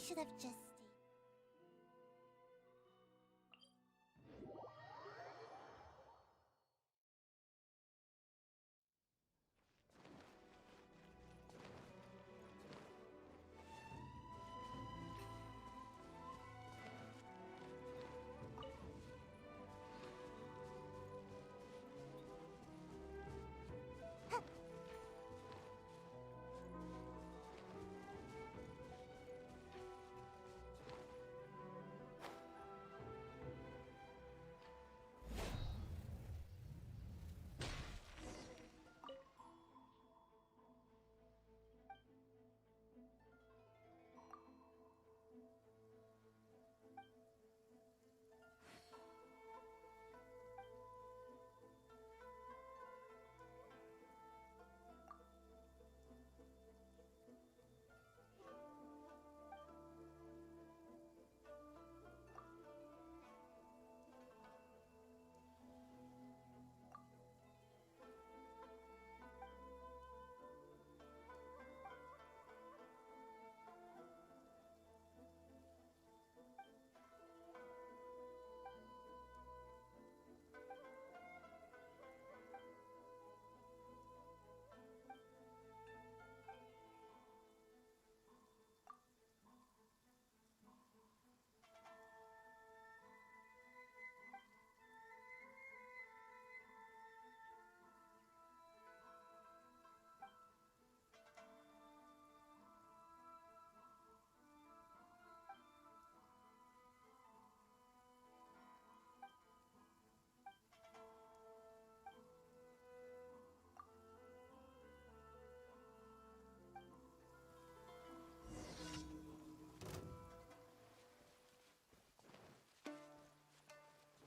should have just stayed.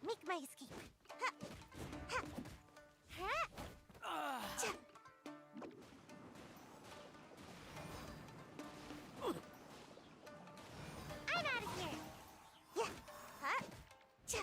Make my escape. Ha! Ha! Ha! Cha! I'm out of here. Yeah. Ha! Cha!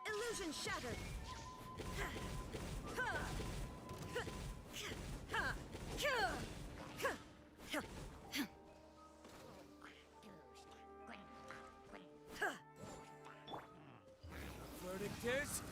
Illusion shattered! Verdict is...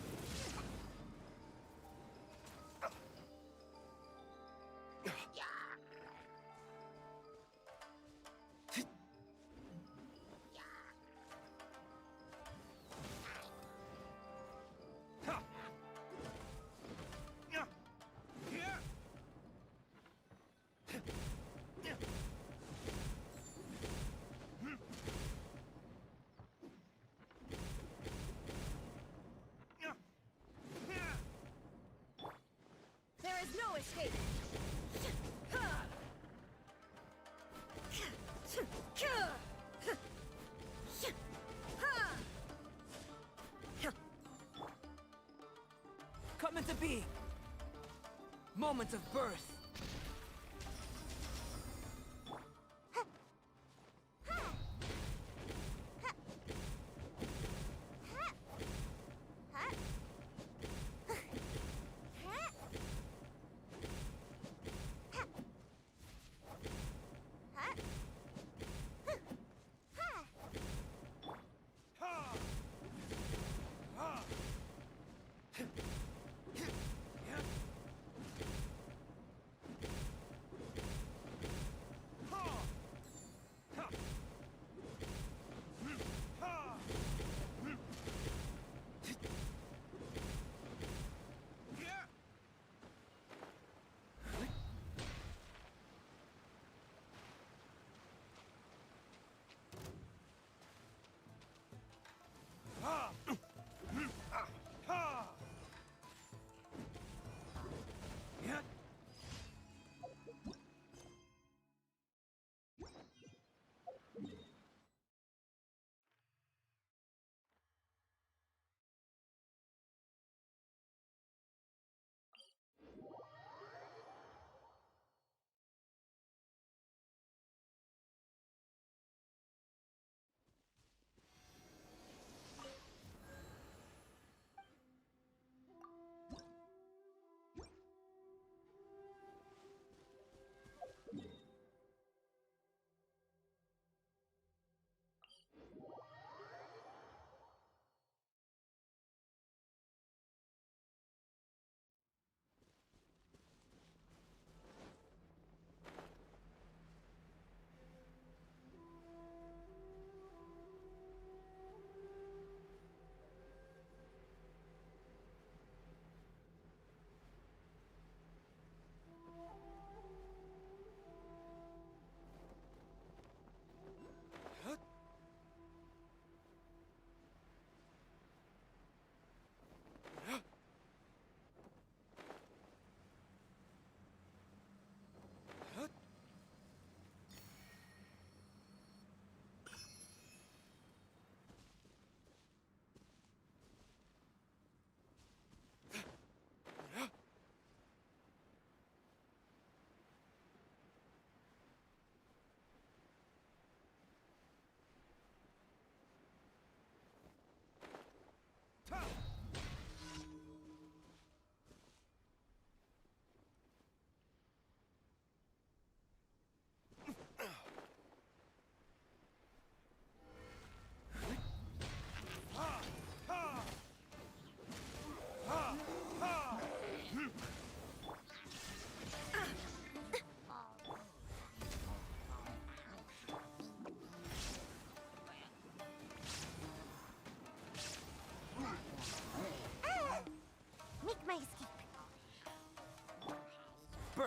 There is no escape! Come into being! Moment of birth!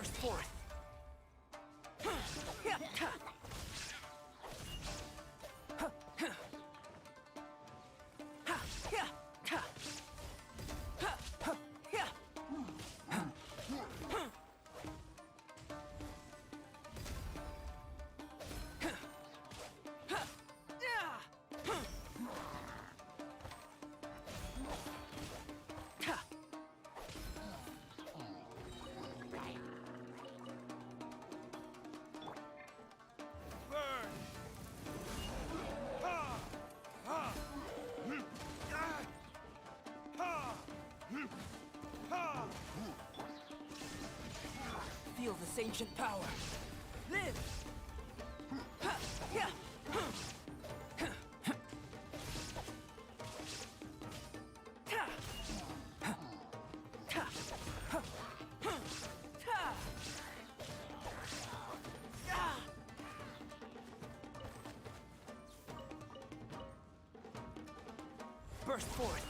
Burst forth! Feel this ancient power. Live! Burst forth!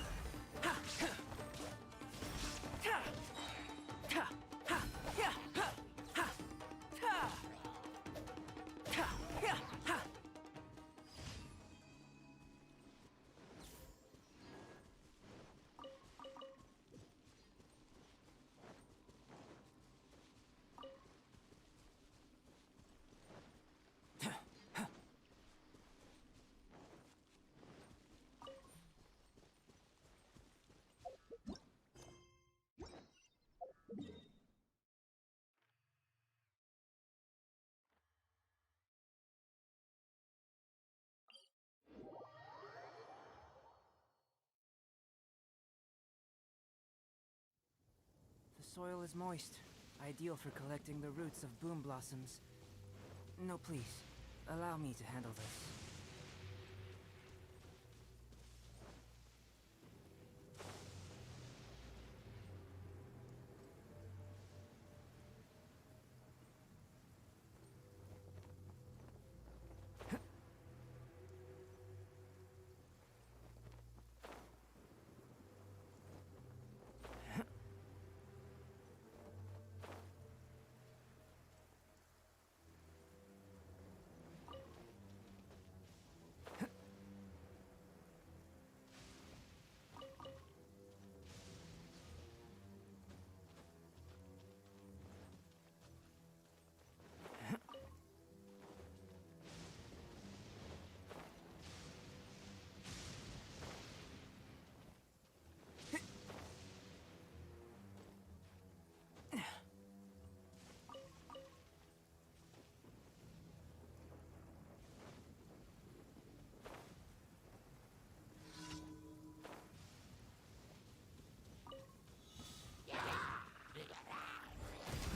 The soil is moist, ideal for collecting the roots of boom blossoms. No, please. Allow me to handle this.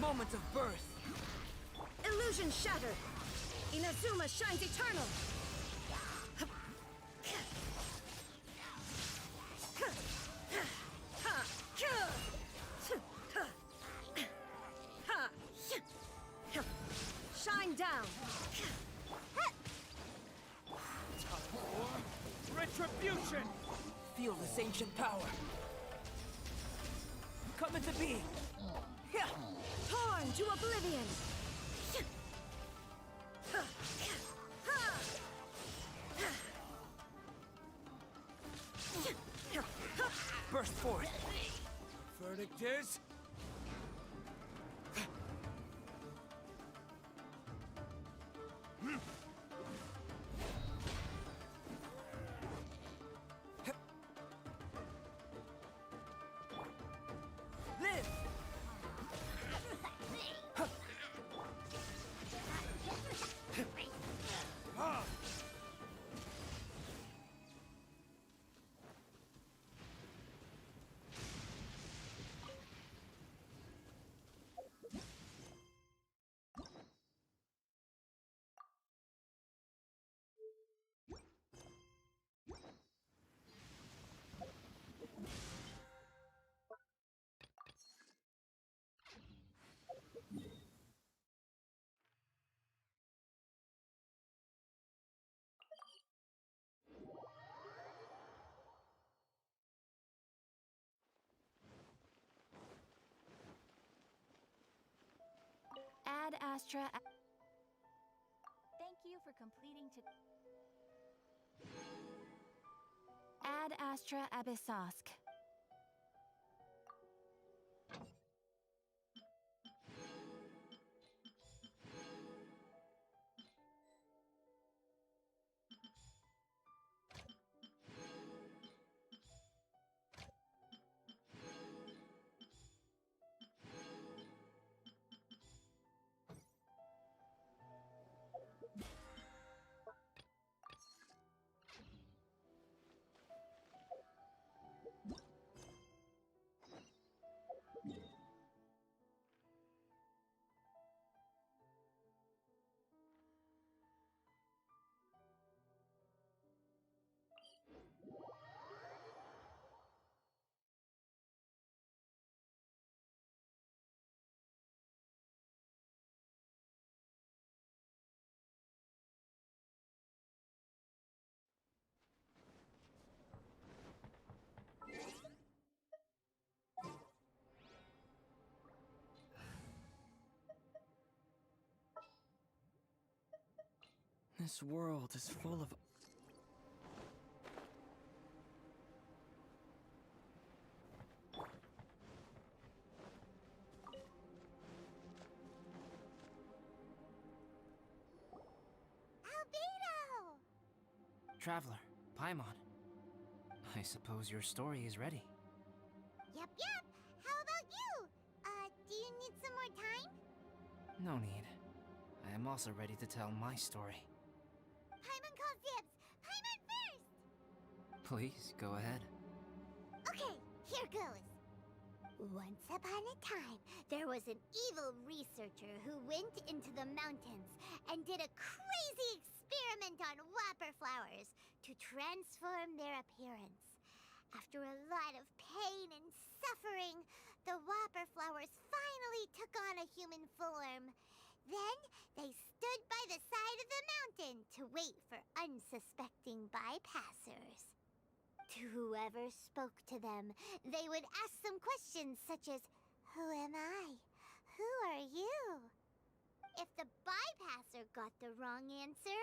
Moments of birth! Illusion shattered! Inazuma shines eternal! Shine down! Retribution! Feel this ancient power. Come into being. Torn to oblivion! Burst forth. Verdict is... Live! Ad Astra. Thank you for completing to. Ad Astra Abyssosk. This world is full of... Albedo! Traveler, Paimon. I suppose your story is ready. Yep, yep. How about you? Do you need some more time? No need. I am also ready to tell my story. Paimon calls dibs. Paimon first! Please, go ahead. Okay, here goes. Once upon a time, there was an evil researcher who went into the mountains and did a crazy experiment on whopper flowers to transform their appearance. After a lot of pain and suffering, the whopper flowers finally took on a human form. Then they stood by the side of the mountain to wait for unsuspecting bypassers. To whoever spoke to them, they would ask some questions such as, "Who am I? Who are you?" If the bypasser got the wrong answer,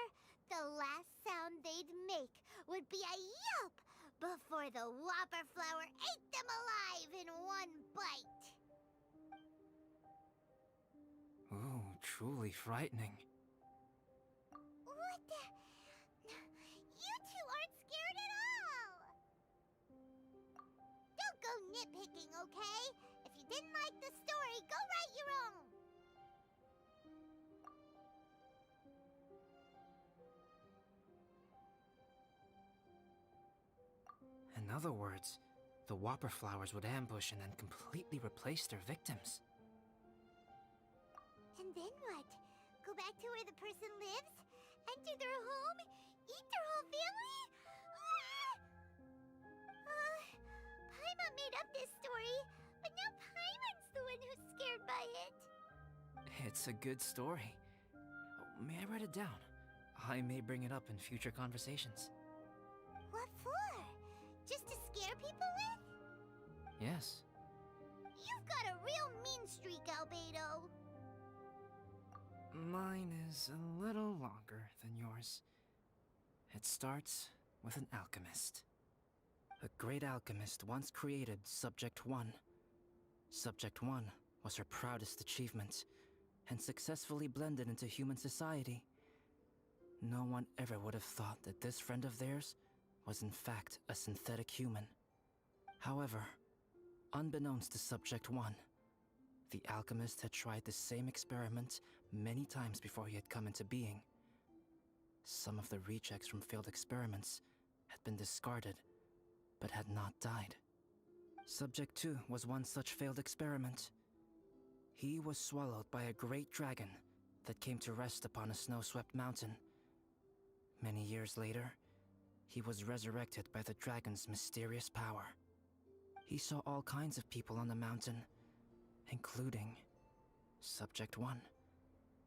the last sound they'd make would be a yelp before the whopper flower ate them alive in one bite. Ooh, truly frightening. What the? You two aren't scared at all! Don't go nitpicking, okay? If you didn't like the story, go write your own! In other words, the whopper flowers would ambush and then completely replace their victims. And then what? Go back to where the person lives? Enter their home? Eat their whole family? Paimon made up this story, but now Paimon's the one who's scared by it. It's a good story. Oh, may I write it down? I may bring it up in future conversations. What for? Just to scare people with? Yes. You've got a real mean streak, Albedo. Mine is a little longer than yours. It starts with an alchemist. A great alchemist once created Subject 1. Subject 1 was her proudest achievement, and successfully blended into human society. No one ever would have thought that this friend of theirs was in fact a synthetic human. However, unbeknownst to Subject 1, the alchemist had tried the same experiment many times before he had come into being. Some of the rejects from failed experiments had been discarded, but had not died. Subject 2 was one such failed experiment. He was swallowed by a great dragon that came to rest upon a snow-swept mountain. Many years later, he was resurrected by the dragon's mysterious power. He saw all kinds of people on the mountain, including Subject 1,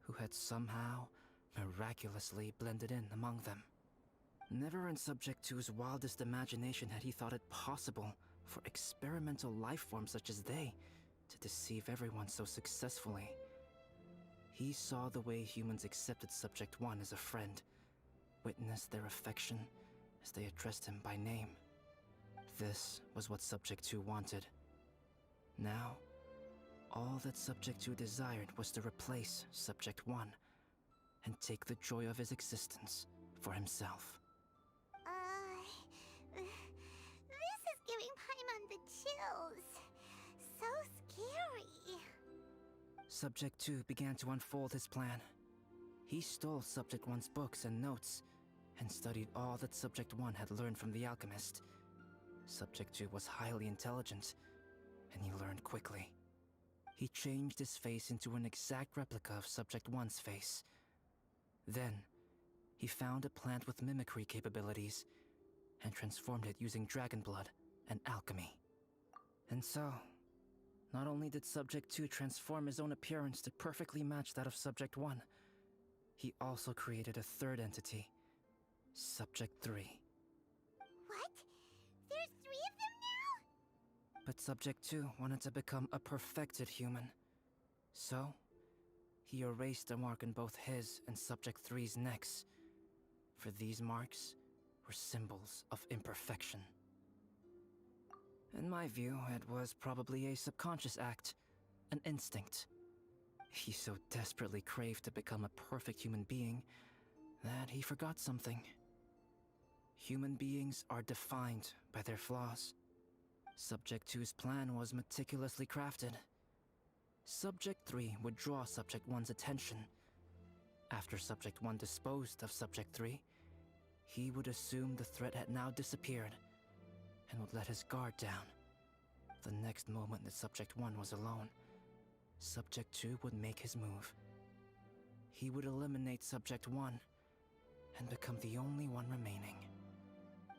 who had somehow miraculously blended in among them. Never in Subject 2's wildest imagination had he thought it possible for experimental life forms such as they to deceive everyone so successfully. He saw the way humans accepted Subject 1 as a friend, witnessed their affection as they addressed him by name. This was what Subject 2 wanted. Now, all that Subject 2 desired was to replace Subject 1 and take the joy of his existence for himself. This is giving Paimon the chills. So scary. Subject 2 began to unfold his plan. He stole Subject 1's books and notes, and studied all that Subject 1 had learned from the alchemist. Subject 2 was highly intelligent, and he learned quickly. He changed his face into an exact replica of Subject 1's face. Then, he found a plant with mimicry capabilities, and transformed it using dragon blood and alchemy. And so, not only did Subject 2 transform his own appearance to perfectly match that of Subject 1, he also created a third entity, Subject 3. What? There's 3 of them now? But Subject 2 wanted to become a perfected human. So, he erased a mark in both his and Subject 3's necks. For these marks were symbols of imperfection. In my view, it was probably a subconscious act, an instinct. He so desperately craved to become a perfect human being that he forgot something. Human beings are defined by their flaws. Subject 2's plan was meticulously crafted. Subject 3 would draw Subject 1's attention. After Subject 1 disposed of Subject 3, he would assume the threat had now disappeared and would let his guard down. The next moment that Subject 1 was alone, Subject 2 would make his move. He would eliminate Subject 1 and become the only one remaining.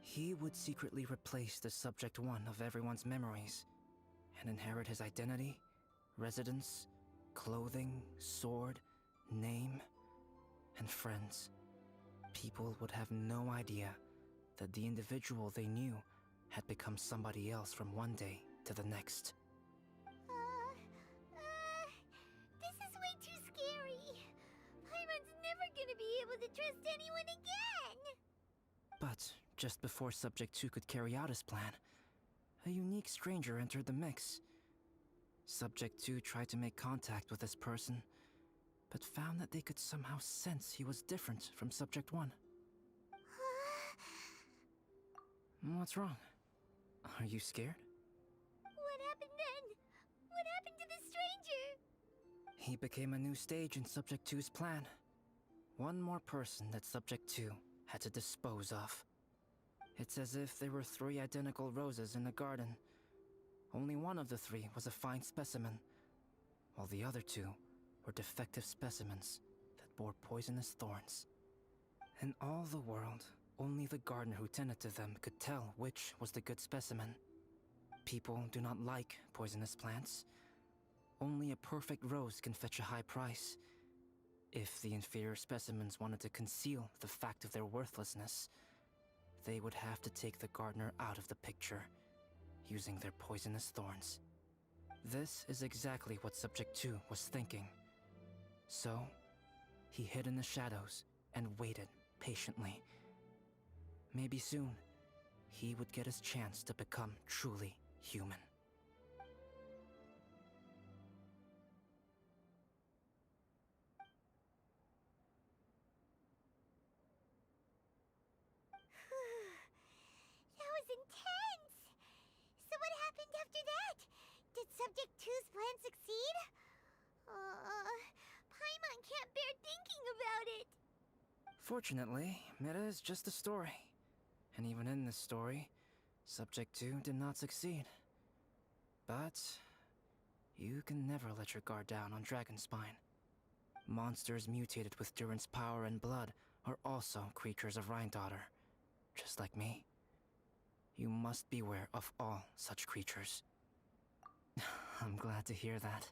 He would secretly replace the Subject 1 of everyone's memories and inherit his identity, residence, clothing, sword, name, and friends. People would have no idea that the individual they knew had become somebody else from one day to the next. This is way too scary. Paimon's never gonna be able to trust anyone again. But just before Subject 2 could carry out his plan, a unique stranger entered the mix. Subject 2 tried to make contact with this person, but found that they could somehow sense he was different from Subject 1. What's wrong? Are you scared? What happened then? What happened to the stranger? He became a new stage in Subject 2's plan. One more person that Subject 2 had to dispose of. It's as if there were 3 identical roses in a garden. Only one of the 3 was a fine specimen, while the other 2 were defective specimens that bore poisonous thorns. In all the world, only the gardener who tended to them could tell which was the good specimen. People do not like poisonous plants. Only a perfect rose can fetch a high price. If the inferior specimens wanted to conceal the fact of their worthlessness, they would have to take the gardener out of the picture, using their poisonous thorns. This is exactly what Subject 2 was thinking. So, he hid in the shadows and waited patiently. Maybe soon, he would get his chance to become truly human. That was intense! So what happened after that? Did Subject 2's plan succeed? Paimon can't bear thinking about it. Fortunately, it is just a story. And even in this story, Subject 2 did not succeed. But you can never let your guard down on Dragonspine. Monsters mutated with Durin's power and blood are also creatures of Rhine-Daughter, just like me. You must beware of all such creatures. I'm glad to hear that.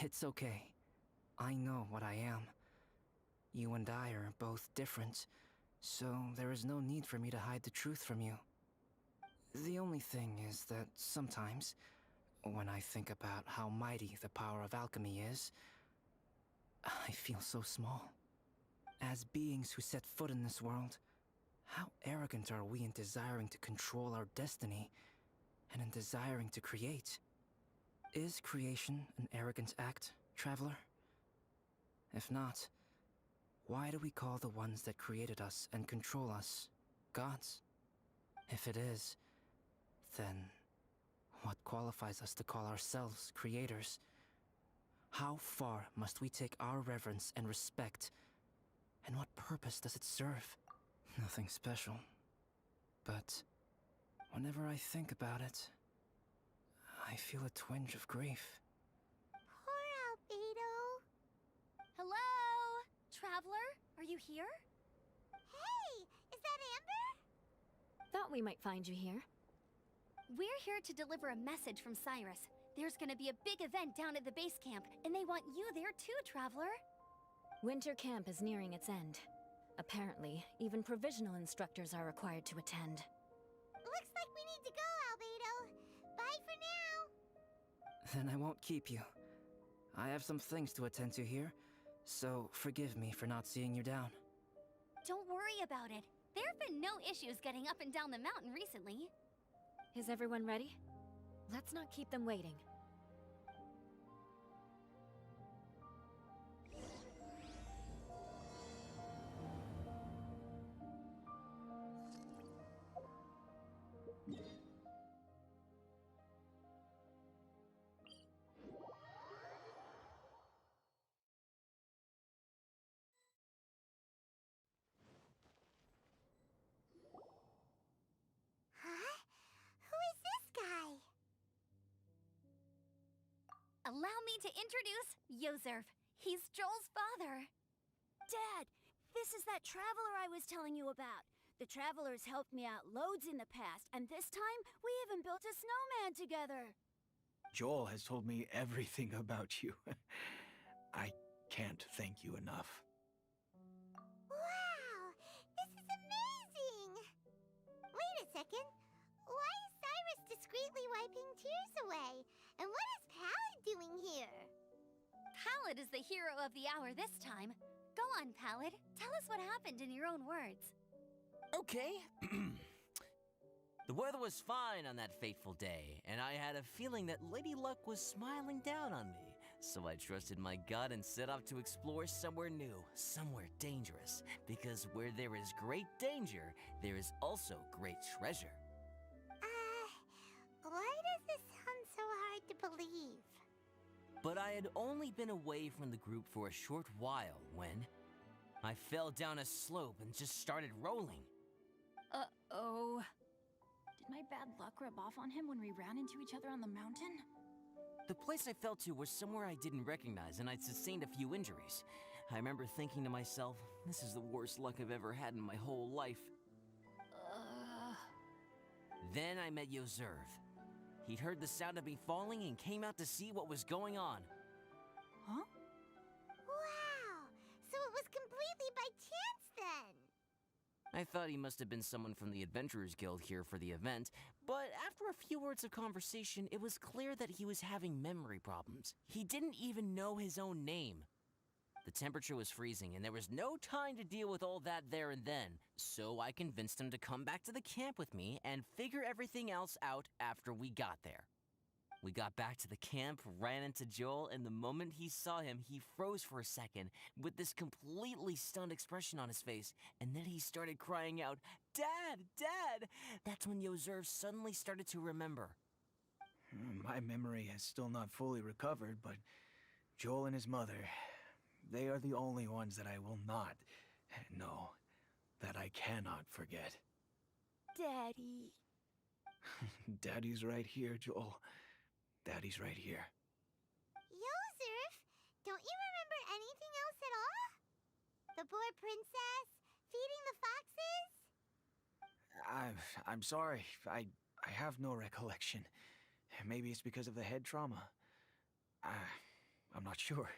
It's okay. I know what I am. You and I are both different, so there is no need for me to hide the truth from you. The only thing is that sometimes, when I think about how mighty the power of alchemy is, I feel so small. As beings who set foot in this world, how arrogant are we in desiring to control our destiny, and in desiring to create? Is creation an arrogant act, traveler? If not, why do we call the ones that created us and control us gods? If it is, then what qualifies us to call ourselves creators? How far must we take our reverence and respect, and what purpose does it serve? Nothing special. But whenever I think about it, I feel a twinge of grief. Poor Albedo. Hello? Traveler? Are you here? Hey, is that Amber? Thought we might find you here. We're here to deliver a message from Cyrus. There's gonna be a big event down at the base camp, and they want you there too, Traveler. Winter camp is nearing its end. Apparently, even provisional instructors are required to attend. Looks like we need to go, Albedo. Bye for now. Then I won't keep you. I have some things to attend to here, so forgive me for not seeing you down. Don't worry about it. There have been no issues getting up and down the mountain recently. Is everyone ready? Let's not keep them waiting. Huh? Who is this guy? Allow me to introduce Yozerf. He's Joel's father. Dad, this is that traveler I was telling you about. The traveler's helped me out loads in the past, and this time we even built a snowman together. Joel has told me everything about you. I can't thank you enough. Wow, this is amazing! Wait a second. Why is Cyrus discreetly wiping tears away? And what is Pallid doing here? Pallid is the hero of the hour this time. Go on, Pallid. Tell us what happened in your own words. Okay. The weather was fine on that fateful day, and I had a feeling that Lady Luck was smiling down on me. So I trusted my gut and set off to explore somewhere new, somewhere dangerous. Because where there is great danger, there is also great treasure. Why does this sound so hard to believe? But I had only been away from the group for a short while when I fell down a slope and just started rolling. Uh-oh. Did my bad luck rub off on him when we ran into each other on the mountain? The place I fell to was somewhere I didn't recognize, and I'd sustained a few injuries. I remember thinking to myself, this is the worst luck I've ever had in my whole life. Then I met Yozerv. He'd heard the sound of me falling and came out to see what was going on. Huh? Wow, so it was completely by chance then. I thought he must have been someone from the Adventurers Guild here for the event, but after a few words of conversation, it was clear that he was having memory problems. He didn't even know his own name. The temperature was freezing, and there was no time to deal with all that there and then, so I convinced him to come back to the camp with me and figure everything else out after we got there. We got back to the camp, ran into Joel, and the moment he saw him, he froze for a second with this completely stunned expression on his face, and then he started crying out, "Dad! Dad!" That's when Yozerv suddenly started to remember. My memory has still not fully recovered, but Joel and his mother, they are the only ones that I will not, no, that I cannot forget. Daddy. Daddy's right here, Joel. Daddy's right here. Yozerf, don't you remember anything else at all? The poor princess? Feeding the foxes? I'm sorry. I have no recollection. Maybe it's because of the head trauma. I'm not sure.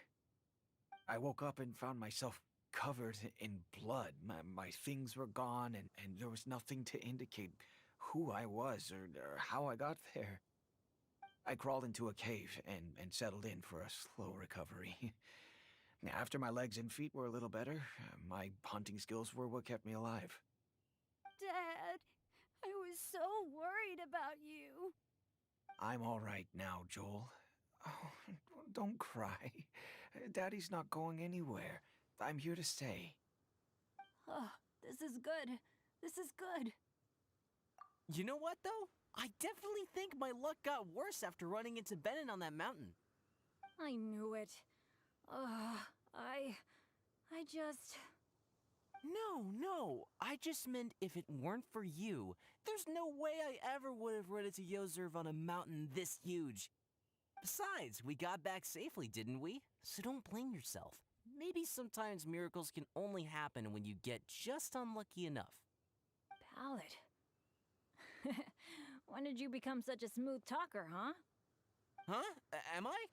I woke up and found myself covered in blood. My things were gone, and there was nothing to indicate who I was or how I got there. I crawled into a cave and settled in for a slow recovery. After my legs and feet were a little better, my hunting skills were what kept me alive. Dad, I was so worried about you. I'm all right now, Joel. Oh, don't cry. Daddy's not going anywhere. I'm here to stay. Oh, this is good. This is good. You know what, though? I definitely think my luck got worse after running into Benin on that mountain. I knew it. I just... No. I just meant if it weren't for you, there's no way I ever would have run into Yozerv on a mountain this huge. Besides, we got back safely, didn't we? So don't blame yourself. Maybe sometimes miracles can only happen when you get just unlucky enough. Ballad. When did you become such a smooth talker, huh? Huh? Am I?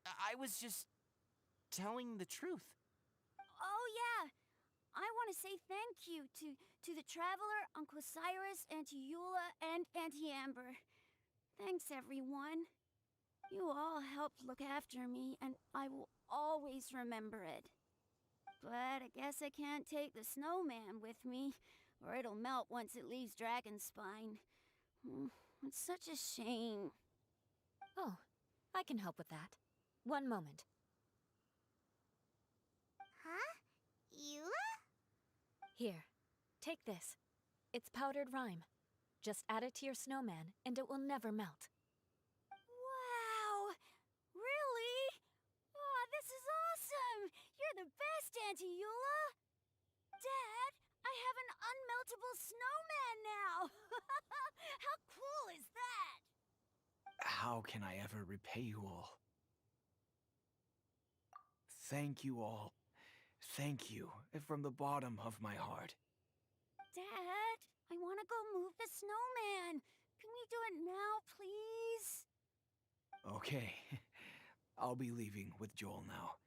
I was just telling the truth. Oh, yeah. I want to say thank you to the Traveler, Uncle Cyrus, Auntie Eula, and Auntie Amber. Thanks, everyone. You all helped look after me, and I will always remember it. But I guess I can't take the snowman with me, or it'll melt once it leaves Dragonspine. It's such a shame. Oh, I can help with that. One moment. Huh? Eula? Here, take this. It's powdered rime. Just add it to your snowman, and it will never melt. Wow! Really? Oh, this is awesome! You're the best, Auntie Eula! Dad, I have an unmeltable snowman now! How cool is that? How can I ever repay you all? Thank you all. Thank you from the bottom of my heart. Dad, I want to go move the snowman. Can we do it now, please? Okay, I'll be leaving with Joel now.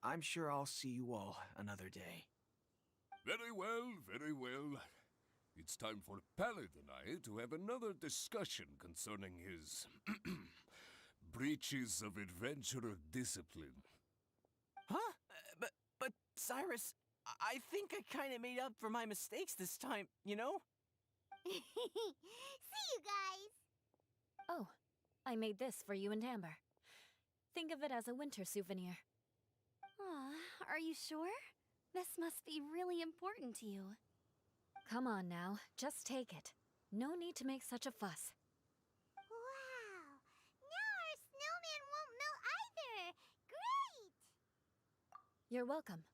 I'm sure I'll see you all another day. Very well, very well. It's time for Pallid and I to have another discussion concerning his breaches of adventurer discipline. Huh? But Cyrus, I think I kind of made up for my mistakes this time, you know? See you guys! Oh, I made this for you and Amber. Think of it as a winter souvenir. Aw, are you sure? This must be really important to you. Come on now, just take it. No need to make such a fuss. Wow! Now our snowman won't melt either! Great! You're welcome.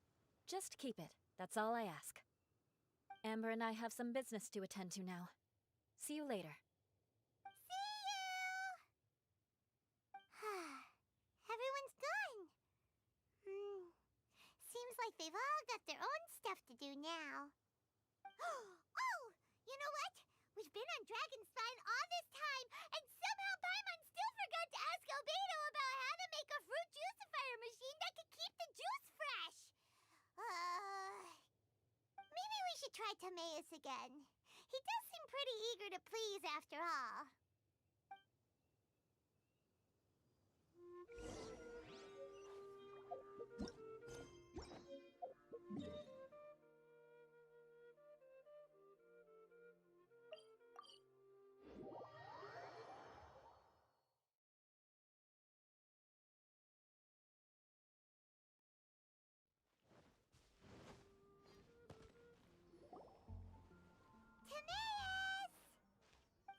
Just keep it, that's all I ask. Amber and I have some business to attend to now. See you later. See you! Everyone's gone. Seems like they've all got their own stuff to do now. Oh! You know what? We've been on Dragonspine all this time, and somehow Paimon still forgot to ask Albedo about how to make a fruit juicifier machine that could keep the juice fresh. Maybe we should try Timaeus again. He does seem pretty eager to please after all.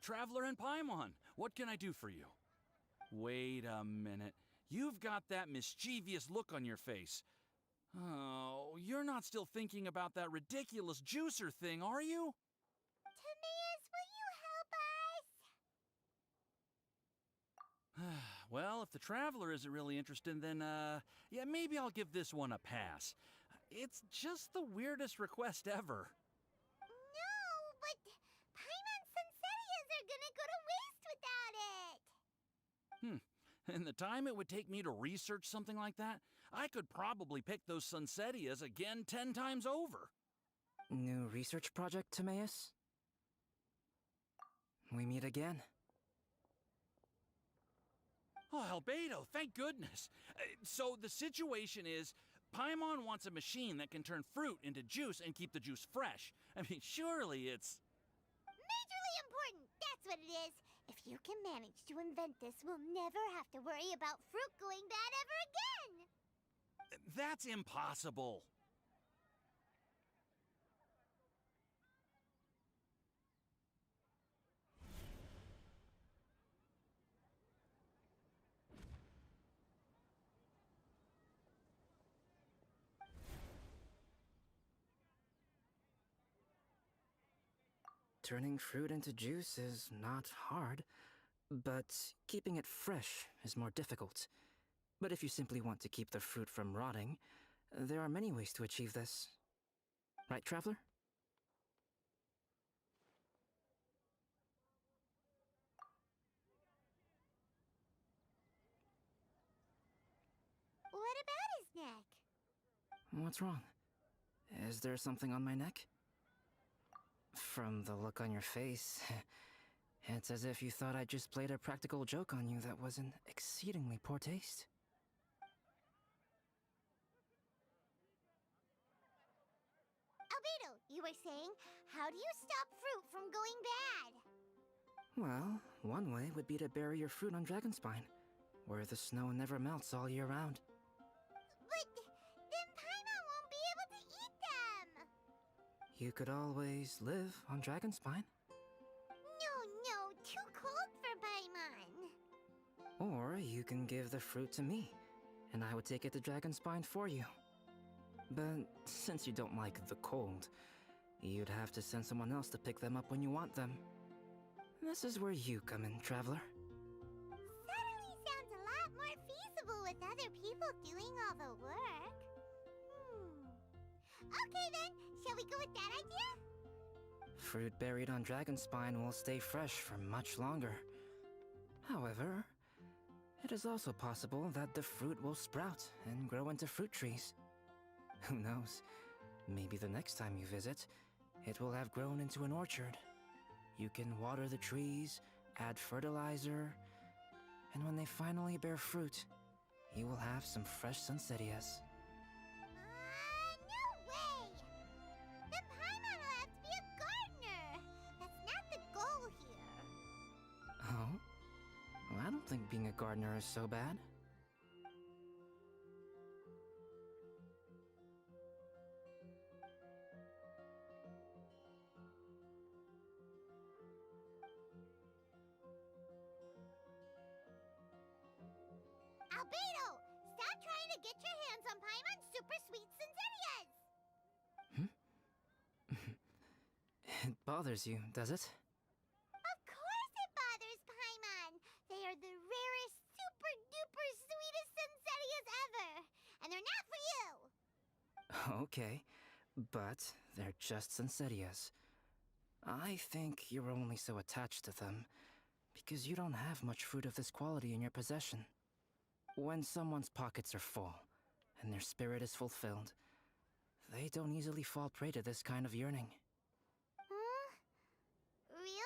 Traveler and Paimon, what can I do for you? Wait a minute. You've got that mischievous look on your face. Oh, you're not still thinking about that ridiculous juicer thing, are you? Timaeus, will you help us? Well, if the Traveler isn't really interested, then, yeah, maybe I'll give this one a pass. It's just the weirdest request ever. No, but Paimon's Sunsetias are gonna go to waste without it! And the time it would take me to research something like that, I could probably pick those Sunsetias again 10 times over. New research project, Timaeus? We meet again. Oh, Albedo, thank goodness. So the situation is, Paimon wants a machine that can turn fruit into juice and keep the juice fresh. I mean, surely it's... Majorly important, that's what it is. If you can manage to invent this, we'll never have to worry about fruit going bad ever again. That's impossible. Turning fruit into juice is not hard, but keeping it fresh is more difficult. But if you simply want to keep the fruit from rotting, there are many ways to achieve this. Right, Traveler? What about his neck? What's wrong? Is there something on my neck? From the look on your face, it's as if you thought I just played a practical joke on you that was in exceedingly poor taste. Albedo, you were saying, how do you stop fruit from going bad? Well, one way would be to bury your fruit on Dragonspine, where the snow never melts all year round. But then Paimon won't be able to eat them! You could always live on Dragonspine. No, too cold for Paimon. Or you can give the fruit to me, and I would take it to Dragonspine for you. But since you don't like the cold, you'd have to send someone else to pick them up when you want them. This is where you come in, Traveler. Suddenly sounds a lot more feasible with other people doing all the work. Okay then, shall we go with that idea? Fruit buried on Dragonspine will stay fresh for much longer. However, it is also possible that the fruit will sprout and grow into fruit trees. Who knows? Maybe the next time you visit, it will have grown into an orchard. You can water the trees, add fertilizer, and when they finally bear fruit, you will have some fresh sunsettias. No way! Then Paimon will have to be a gardener! That's not the goal here. Oh? Well, I don't think being a gardener is so bad. Albedo! Stop trying to get your hands on Paimon's super sweet Sunsettias! It bothers you, does it? Of course it bothers Paimon! They are the rarest, super duper sweetest Sunsettias ever! And they're not for you! Okay, but they're just Sunsettias. I think you're only so attached to them because you don't have much fruit of this quality in your possession. When someone's pockets are full and their spirit is fulfilled, they don't easily fall prey to this kind of yearning. Really?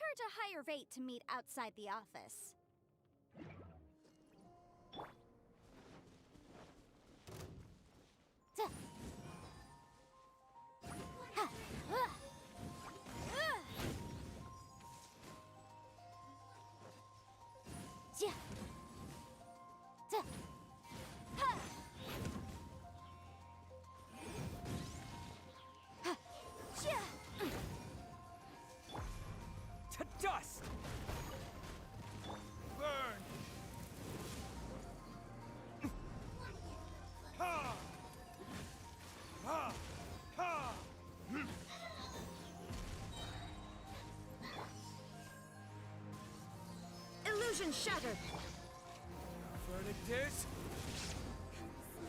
charge a higher rate to meet outside the office. To dust! Burn! Ha! Ha! Ha! Illusion shattered! Verdict is...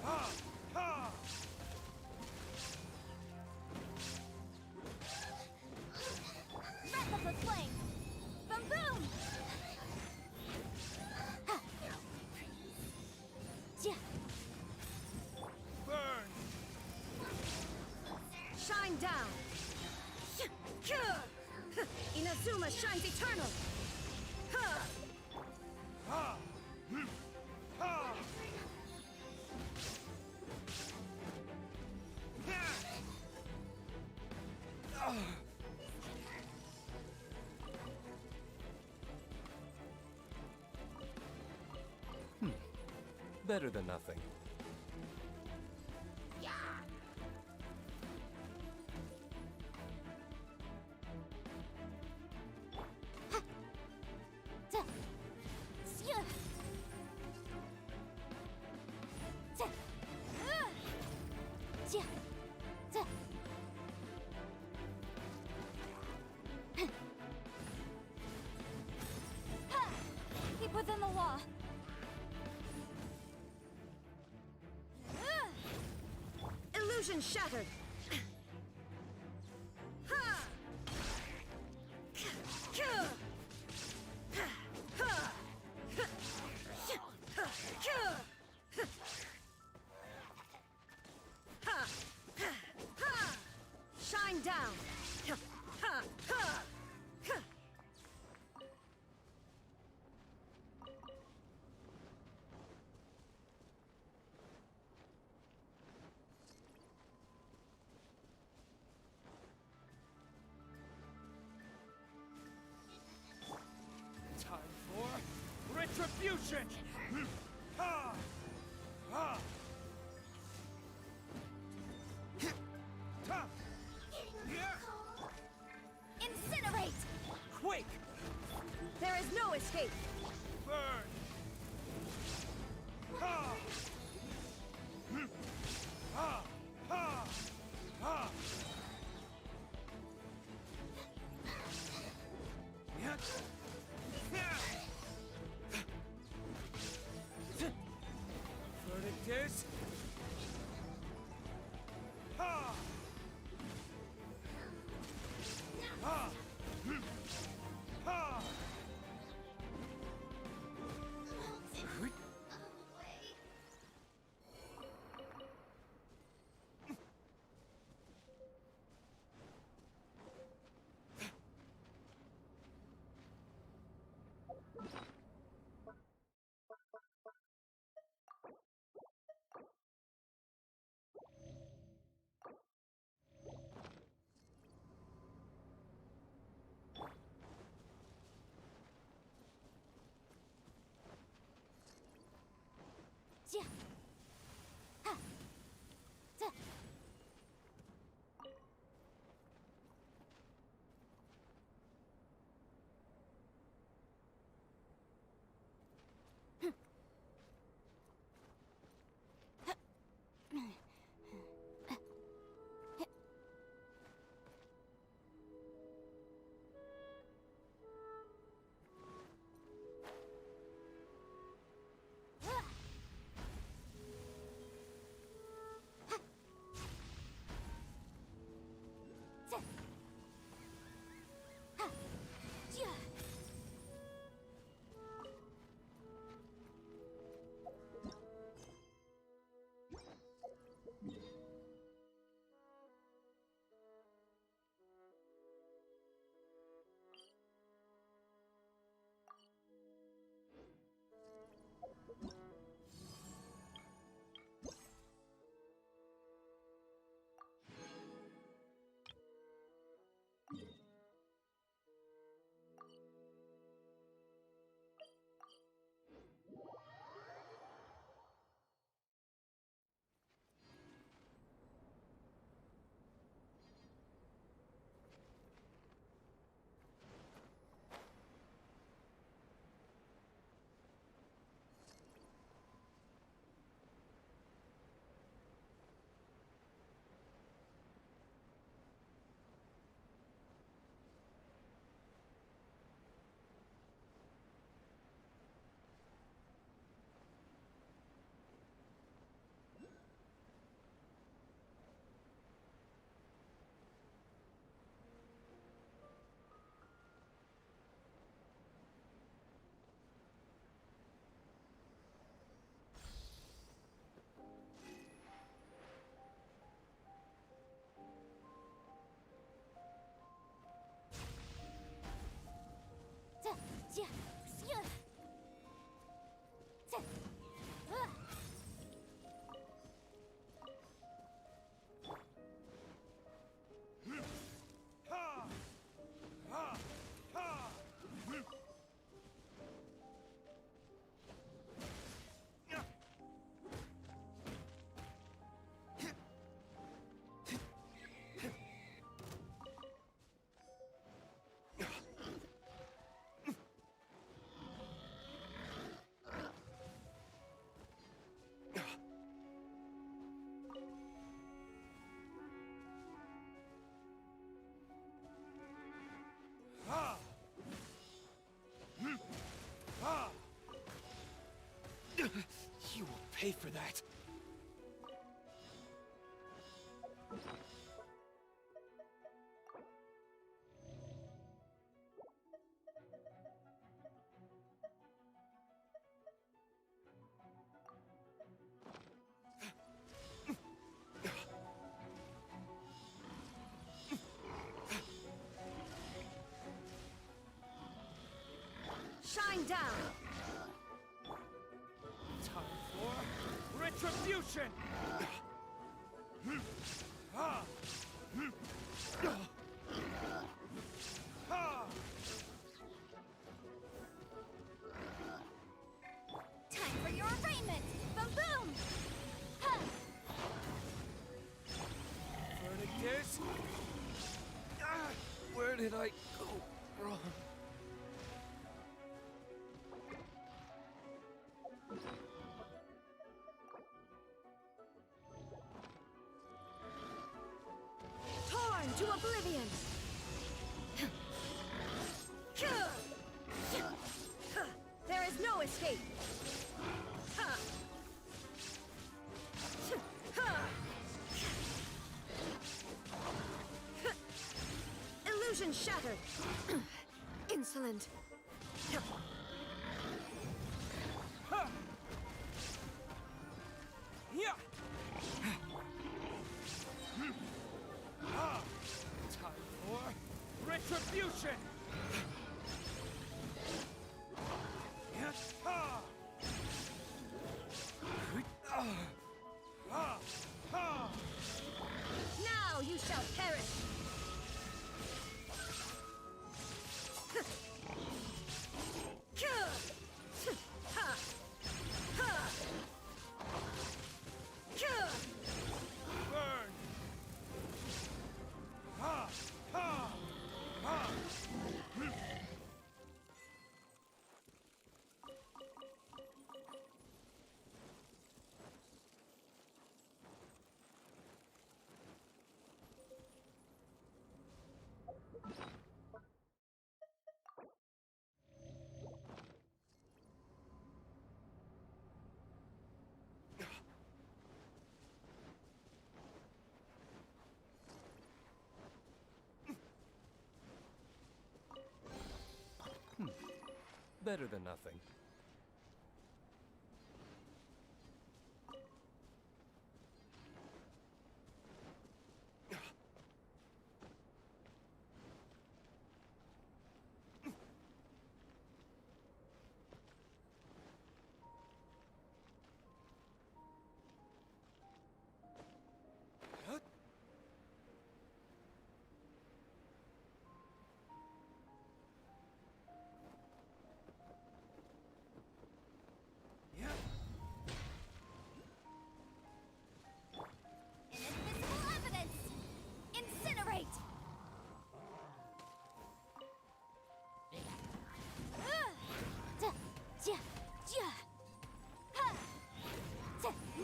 Ha! Ha! Wrap up the flame! Boom boom! Burn! Shine down! Inazuma shines eternal! Ha! Ha! Better than nothing. Keep within the law. Illusion shattered! Shine down! Time for retribution! Ha! Ha! Ta! Yeah! Incinerate! Quick! There is no escape! Burn! Ha! Ha! Ha! Ha! Yeah. Verdict is... Ha! Ha! Ha! pay for that. Shine down! Time for retribution! Time for your arraignment! Boom boom! Ha! Verdigris? Where did I go wrong? Torn to oblivion! There is no escape! Illusion shattered! Insolent! Yeah. Time for retribution! Now you shall perish! Burn! Better than nothing. Inadmissible evidence! Incinerate!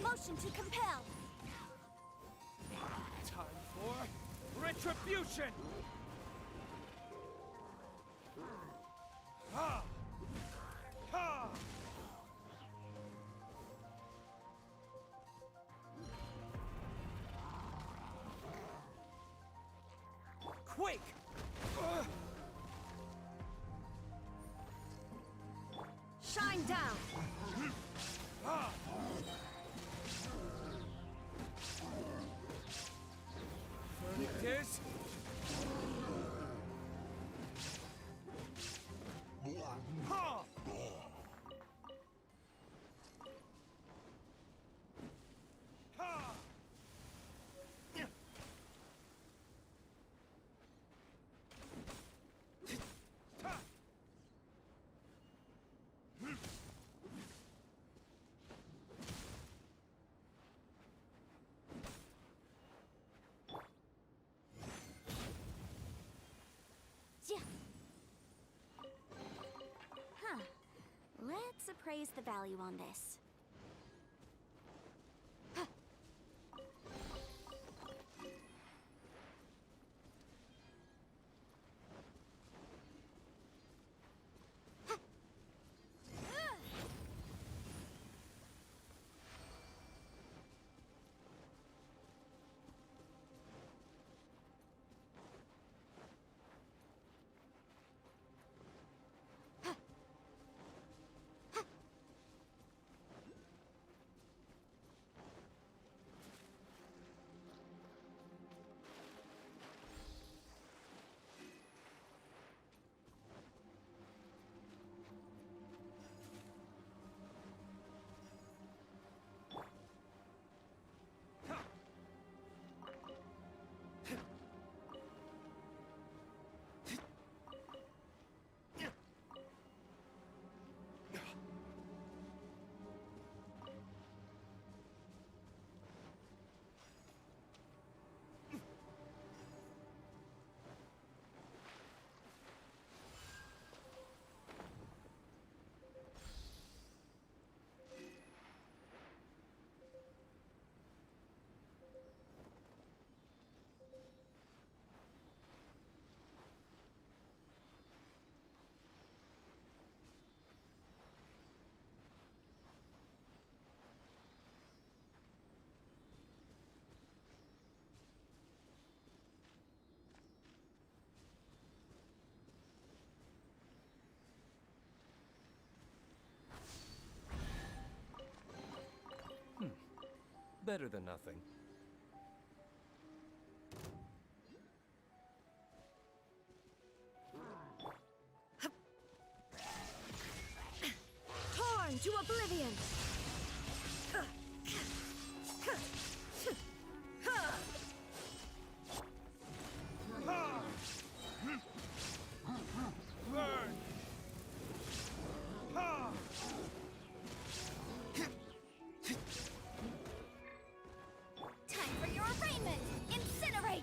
Motion to compel! Time for retribution! Ha! Ha! Quake! Shine down! Ha! Verdigris? Ha! Ha! Ha! Huh. Let's appraise the value on this. Better than nothing. Torn to oblivion! Time for your arraignment! Incinerate!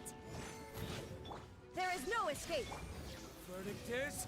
There is no escape! Verdict is...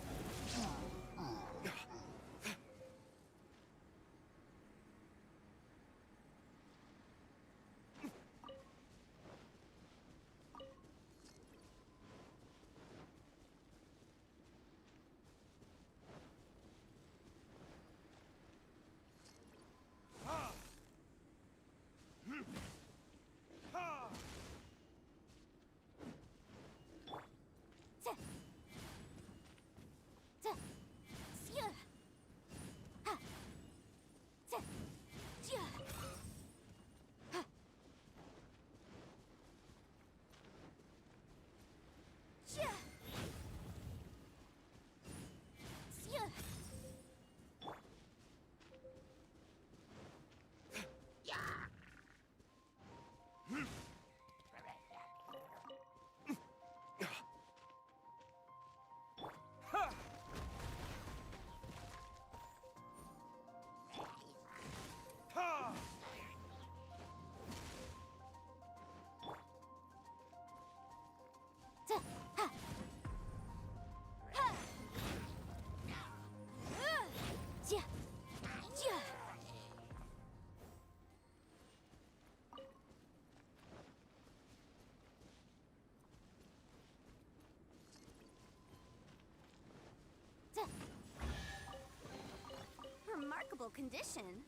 Remarkable condition.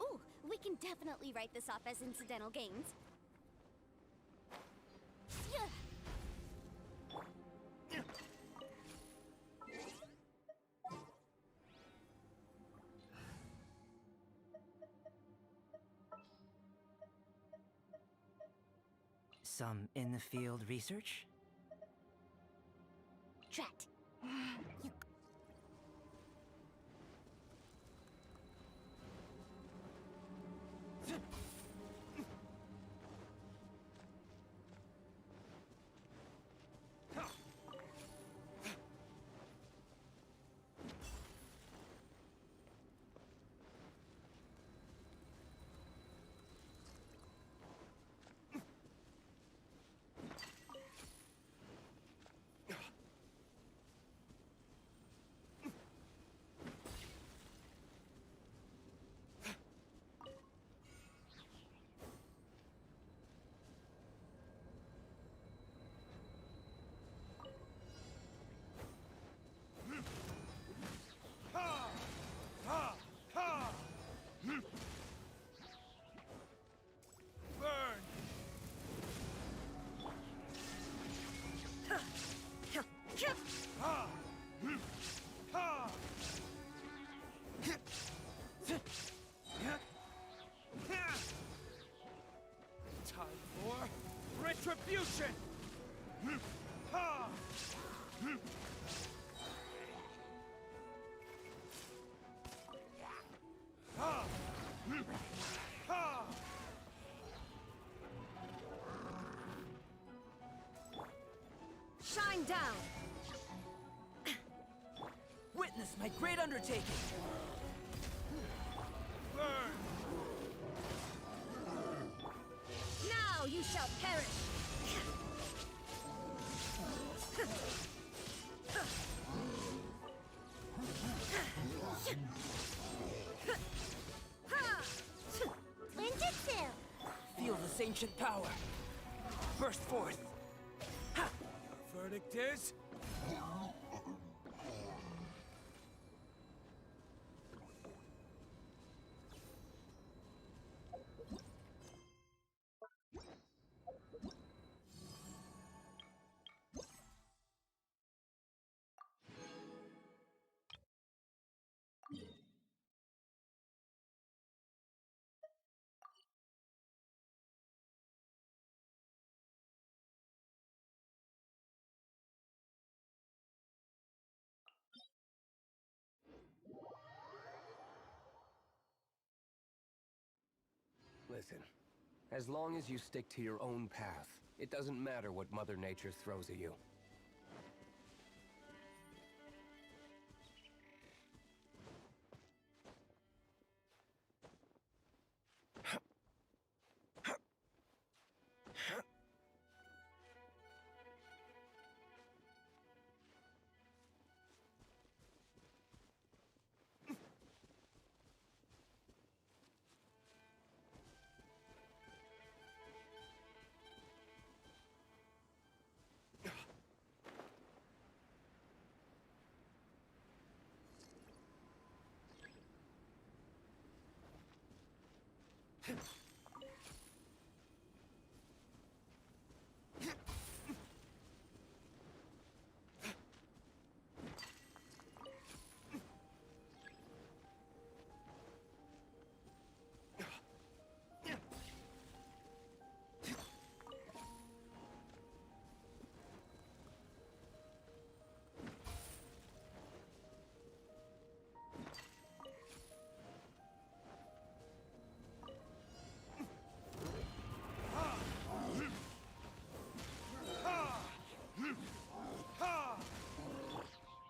Ooh, we can definitely write this off as incidental gains. Some in-the-field research? Drat. You... Retribution! Ha! Ha! Ha! Shine down! Witness my great undertaking! Burn! Now you shall perish! Ninjutsu! Feel this ancient power. Burst forth. Verdict is... Listen, as long as you stick to your own path, it doesn't matter what Mother Nature throws at you.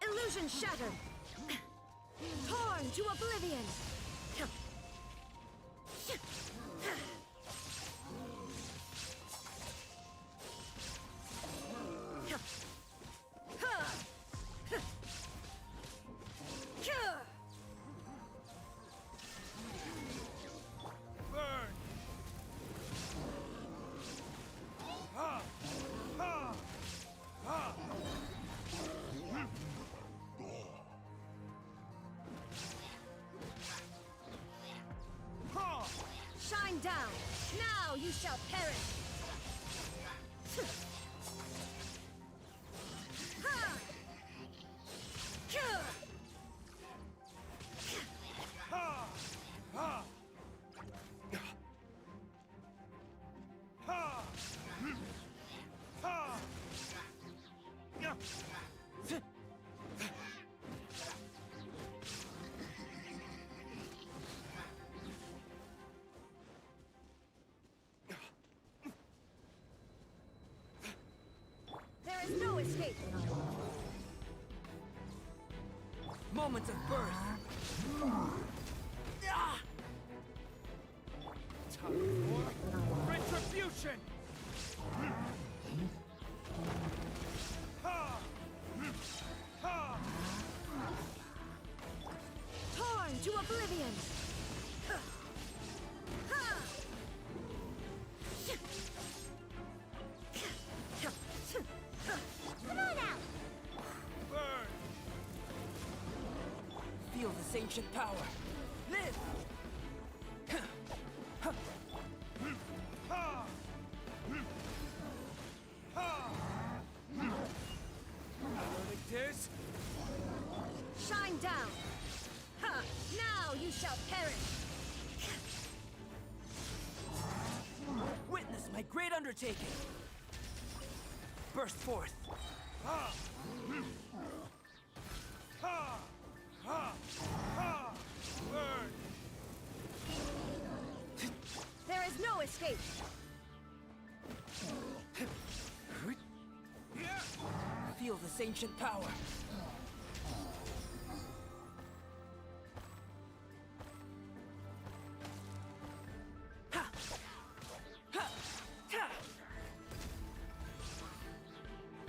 Illusion shattered! Torn to oblivion! Burn! Ha! Ha! Ha! Ha! Shine down! Now you shall perish! Ha! Ha! Ha! Ha! Yeah. There is no escape! Moments of birth. Time for retribution! Ha! Ha! Torn to oblivion! Come on out! Burn! Feel this ancient power. Live! Ha! Ha! Verdict is... Shine down! Ha! Now you shall perish! Witness my great undertaking. burst forth. Ha! Ha! Ha! Ha! Burn! There is no escape! Feel this ancient power. Ha! Ha! Ta!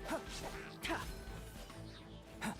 Ha! Ta! Ha!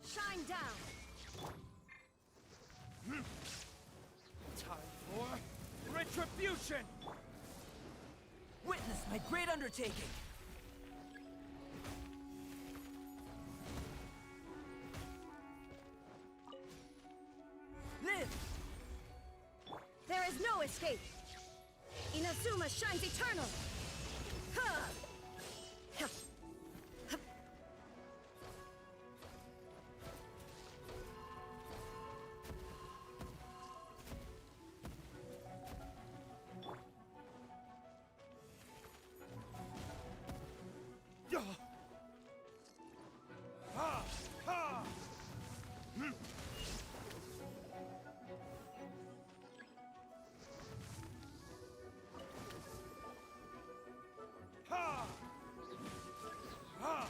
Shine down! Time for retribution! Witness my great undertaking! Live! There is no escape! Inazuma shines eternal! Ha! Ha! Ha! Ha! Ha! Ha! Ha!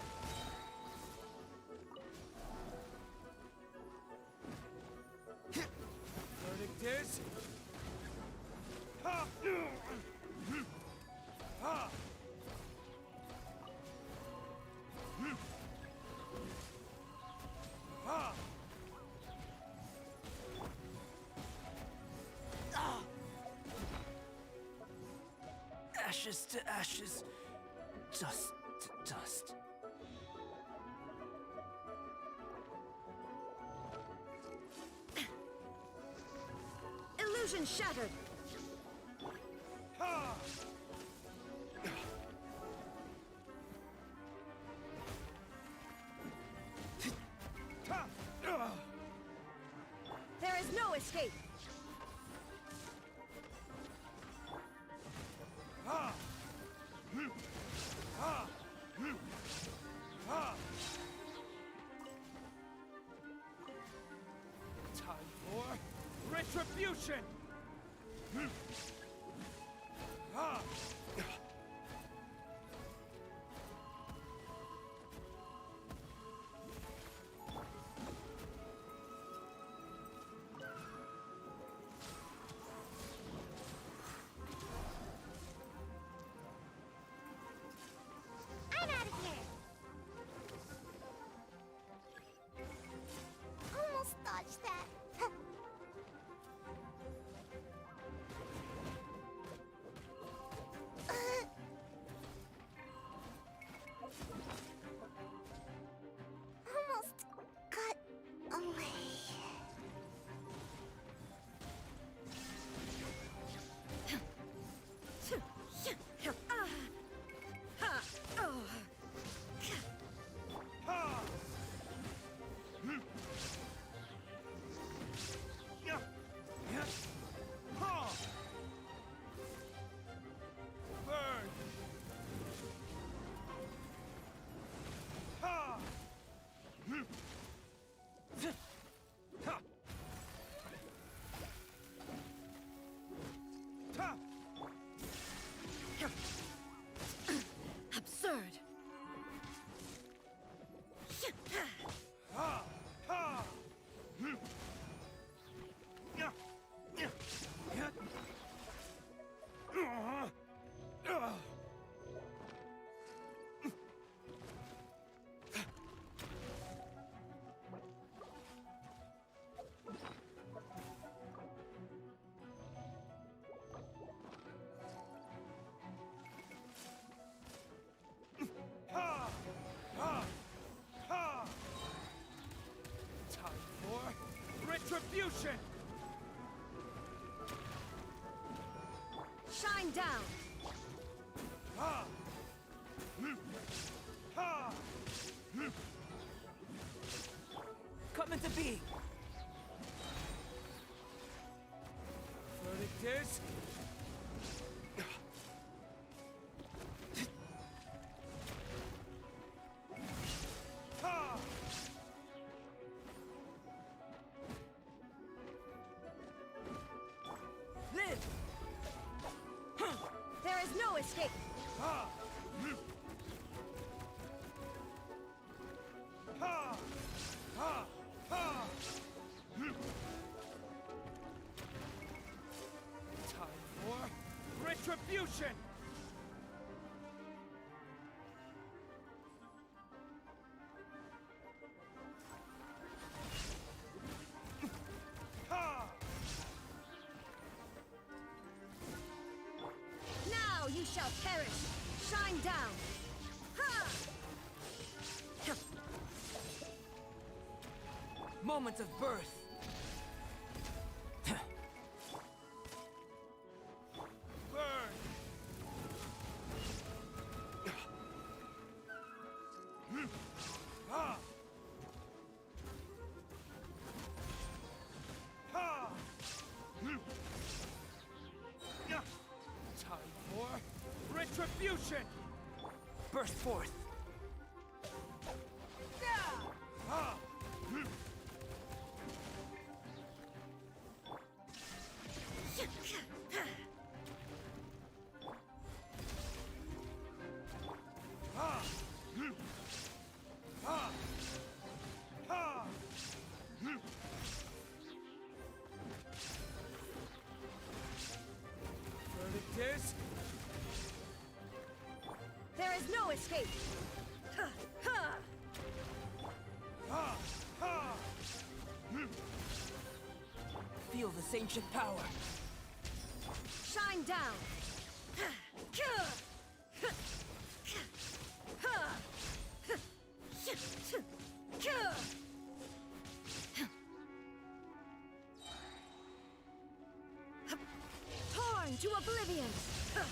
Verdict is... Ha! Ha! Ha! Ashes to ashes, dust to dust. Illusion shattered! Ha! Ha! There is no escape! Ha! Ha! Ha! Time for retribution! Ha! I'm out of here! Almost dodged that. Retribution! Shine down! Ha! Ha! Come into being! Verdict is... Ha! Live! There is no escape! Ha! Ha! Ha! Ha! Time for retribution! Ha! Now you shall perish! Shine down! Ha! Moment of birth! Burn! Ha! Ha! Time for retribution! Burst forth! Ha! Ha! Ha! Ha! Verdict is... There is no escape! Ha! Ha! Ha! Ha! Feel this ancient power! Shine down! Torn to oblivion! Ha!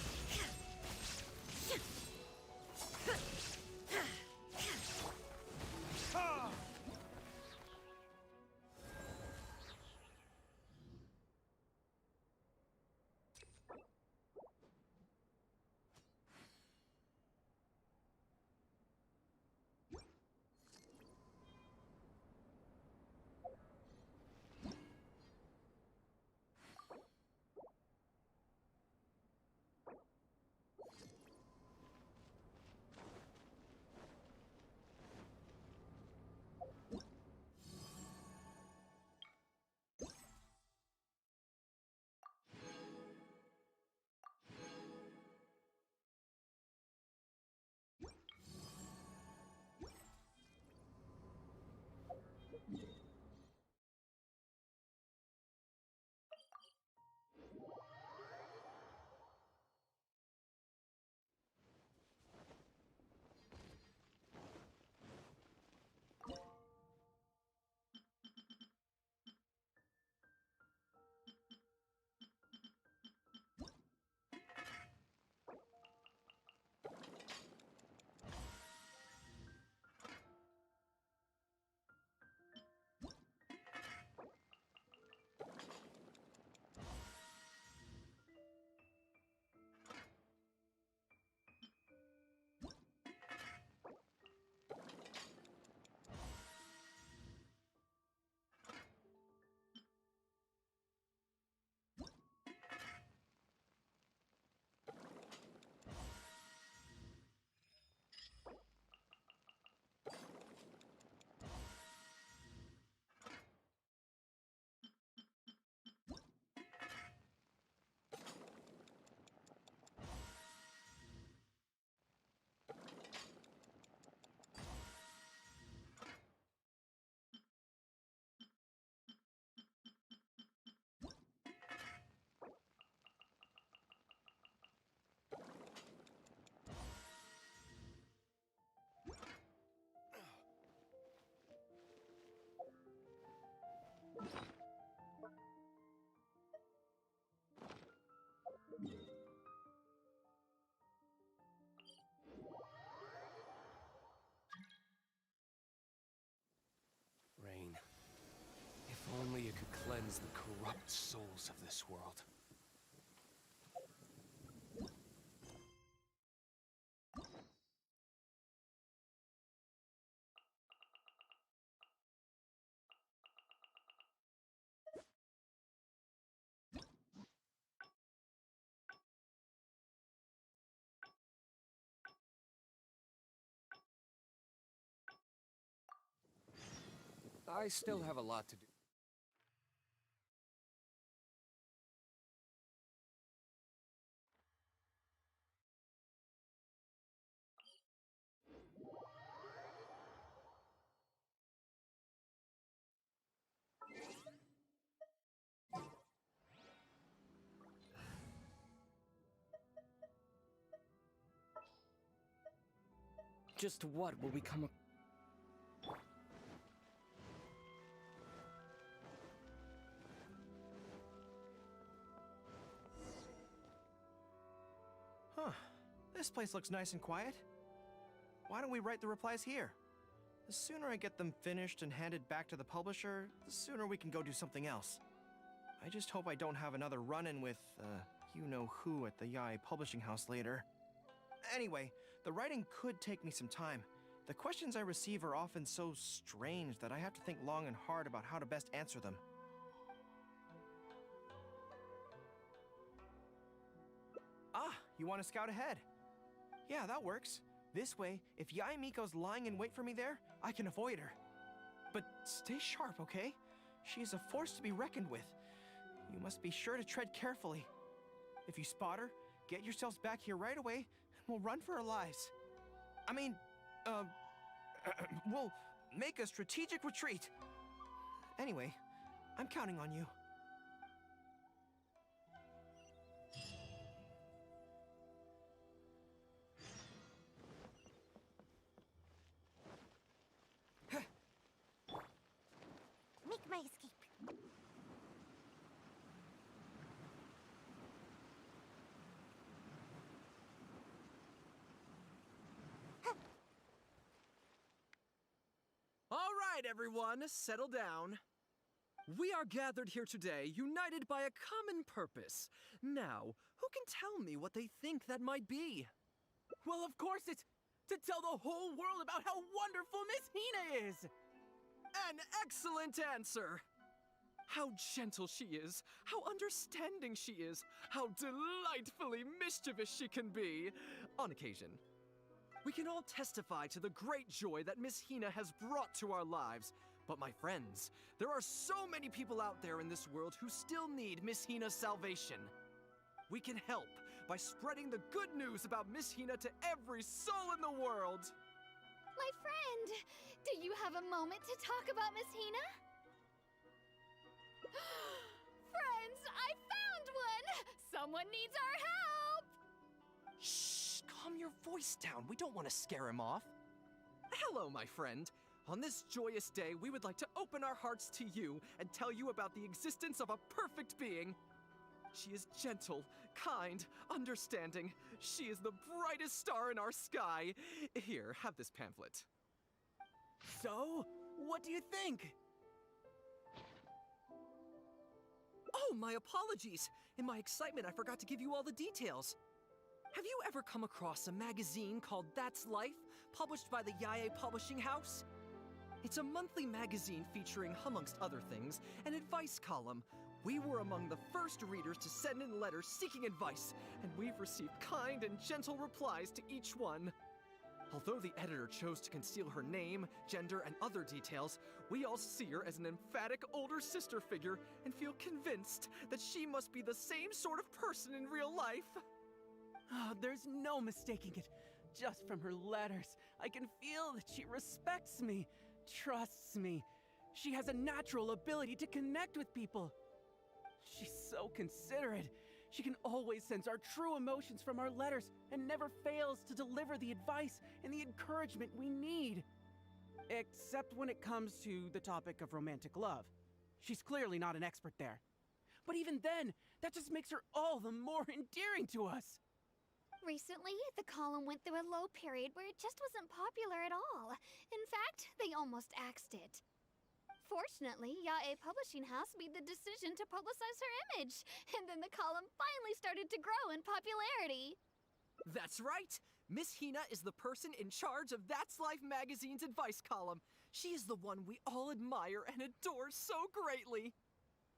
evils of this world. I still have a lot to do. Just what will we come Huh. This place looks nice and quiet. Why don't we write the replies here? The sooner I get them finished and handed back to the publisher, the sooner we can go do something else. I just hope I don't have another run-in with, you-know-who at the Yae publishing house later. Anyway, the writing could take me some time. The questions I receive are often so strange that I have to think long and hard about how to best answer them. Ah, you want to scout ahead? Yeah, that works. This way, if Yae Miko's lying in wait for me there, I can avoid her. But stay sharp, okay? She is a force to be reckoned with. You must be sure to tread carefully. If you spot her, get yourselves back here right away, and we'll run for our lives. I mean, we'll make a strategic retreat. Anyway, I'm counting on you. Make my escape. All right, everyone, settle down. We are gathered here today, united by a common purpose. Now, who can tell me what they think that might be? Well, of course it's to tell the whole world about how wonderful Miss Hina is! An excellent answer! How gentle she is, how understanding she is, how delightfully mischievous she can be, on occasion. We can all testify to the great joy that Miss Hina has brought to our lives. But my friends, there are so many people out there in this world who still need Miss Hina's salvation. We can help by spreading the good news about Miss Hina to every soul in the world. My friend, do you have a moment to talk about Miss Hina? Friends, I found one! Someone needs our help! Shh, calm your voice down. We don't want to scare him off. Hello, my friend. On this joyous day, we would like to open our hearts to you and tell you about the existence of a perfect being. She is gentle, kind, understanding. She is the brightest star in our sky. Here, have this pamphlet. So, what do you think? Oh, my apologies. In my excitement, I forgot to give you all the details. Have you ever come across a magazine called That's Life, published by the Yae Publishing House? It's a monthly magazine featuring, amongst other things, an advice column. We were among the first readers to send in letters seeking advice, and we've received kind and gentle replies to each one. Although the editor chose to conceal her name, gender, and other details, we all see her as an emphatic older sister figure and feel convinced that she must be the same sort of person in real life. Oh, there's no mistaking it. Just from her letters, I can feel that she respects me, trusts me. She has a natural ability to connect with people. She's so considerate. She can always sense our true emotions from our letters and never fails to deliver the advice and the encouragement we need. Except when it comes to the topic of romantic love. She's clearly not an expert there. But even then, that just makes her all the more endearing to us. Recently, the column went through a low period where it just wasn't popular at all. In fact, they almost axed it. Fortunately, Yae Publishing House made the decision to publicize her image, and then the column finally started to grow in popularity. That's right! Miss Hina is the person in charge of That's Life magazine's advice column. She is the one we all admire and adore so greatly.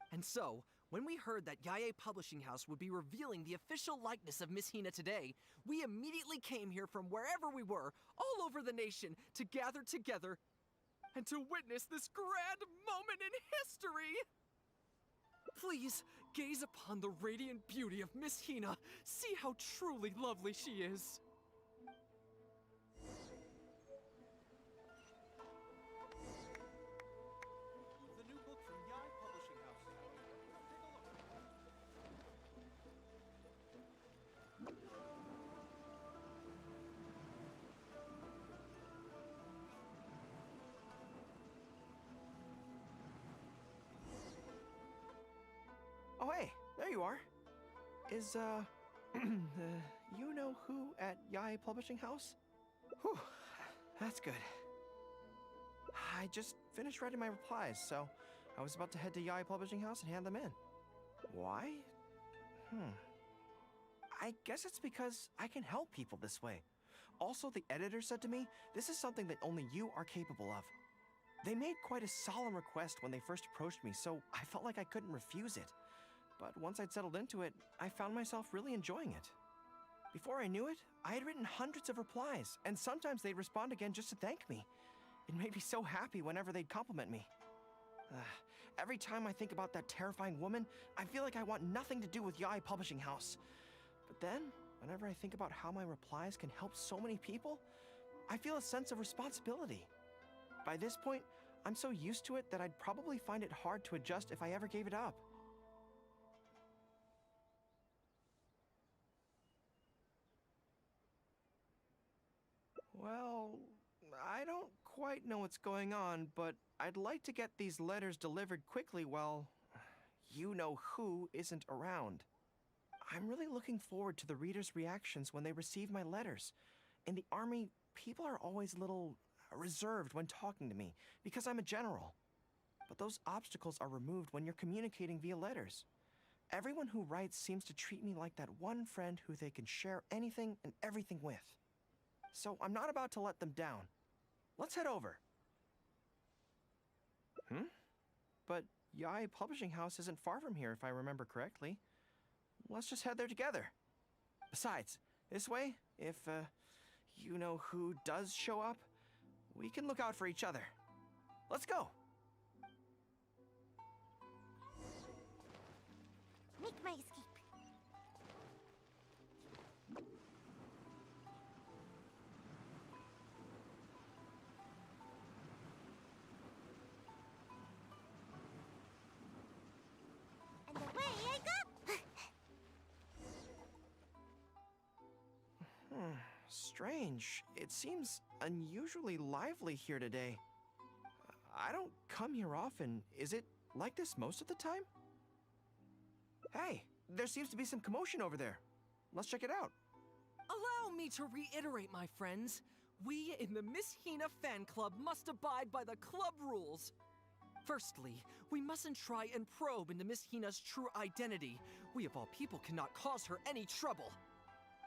And so, when we heard that Yae Publishing House would be revealing the official likeness of Miss Hina today, we immediately came here from wherever we were, all over the nation, to gather together and to witness this grand moment in history! Please, gaze upon the radiant beauty of Miss Hina. See how truly lovely she is. The new book from Yae Publishing House. Come take a look. Oh, hey, there you are. Is, the you-know-who at Yae Publishing House? Whew, that's good. I just finished writing my replies, so I was about to head to Yae Publishing House and hand them in. Why? I guess it's because I can help people this way. Also, the editor said to me, this is something that only you are capable of. They made quite a solemn request when they first approached me, so I felt like I couldn't refuse it. But once I'd settled into it, I found myself really enjoying it. Before I knew it, I had written hundreds of replies, and sometimes they'd respond again just to thank me. It made me so happy whenever they'd compliment me. Every time I think about that terrifying woman, I feel like I want nothing to do with Yae Publishing House. But then, whenever I think about how my replies can help so many people, I feel a sense of responsibility. By this point, I'm so used to it that I'd probably find it hard to adjust if I ever gave it up. Well, I don't quite know what's going on, but I'd like to get these letters delivered quickly while you-know-who isn't around. I'm really looking forward to the readers' reactions when they receive my letters. In the army, people are always a little reserved when talking to me because I'm a general. But those obstacles are removed when you're communicating via letters. Everyone who writes seems to treat me like that one friend who they can share anything and everything with. So I'm not about to let them down. Let's head over. But Yae Publishing House isn't far from here if I remember correctly. Let's just head there together. Besides, this way, if you-know-who does show up, we can look out for each other. Let's go! Make my escape. And away I go! Strange. It seems unusually lively here today. I don't come here often. Is it like this most of the time? Hey, there seems to be some commotion over there. Let's check it out. Allow me to reiterate, my friends. We in the Miss Hina fan club must abide by the club rules. Firstly, we mustn't try and probe into Miss Hina's true identity. We of all people cannot cause her any trouble.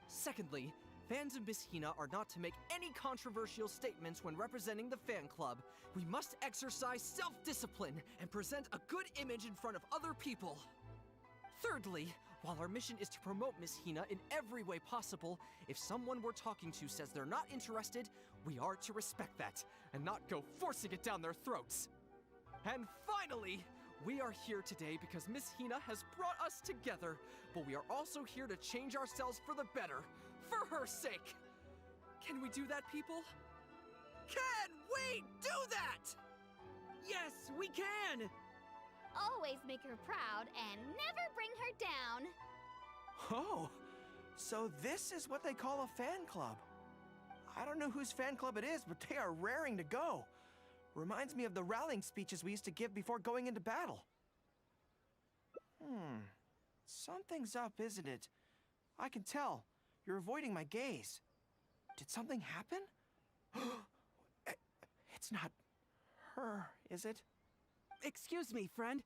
Secondly, fans of Miss Hina are not to make any controversial statements when representing the fan club. We must exercise self-discipline and present a good image in front of other people. Thirdly, while our mission is to promote Miss Hina in every way possible, if someone we're talking to says they're not interested, we are to respect that and not go forcing it down their throats. And finally, we are here today because Miss Hina has brought us together, but we are also here to change ourselves for the better, for her sake. Can we do that, people? Can we do that? Yes, we can! Always make her proud and never bring her down. Oh, so this is what they call a fan club. I don't know whose fan club it is, but they are raring to go. Reminds me of the rallying speeches we used to give before going into battle. Something's up, isn't it? I can tell. You're avoiding my gaze. Did something happen? It's not her, is it? excuse me, friend.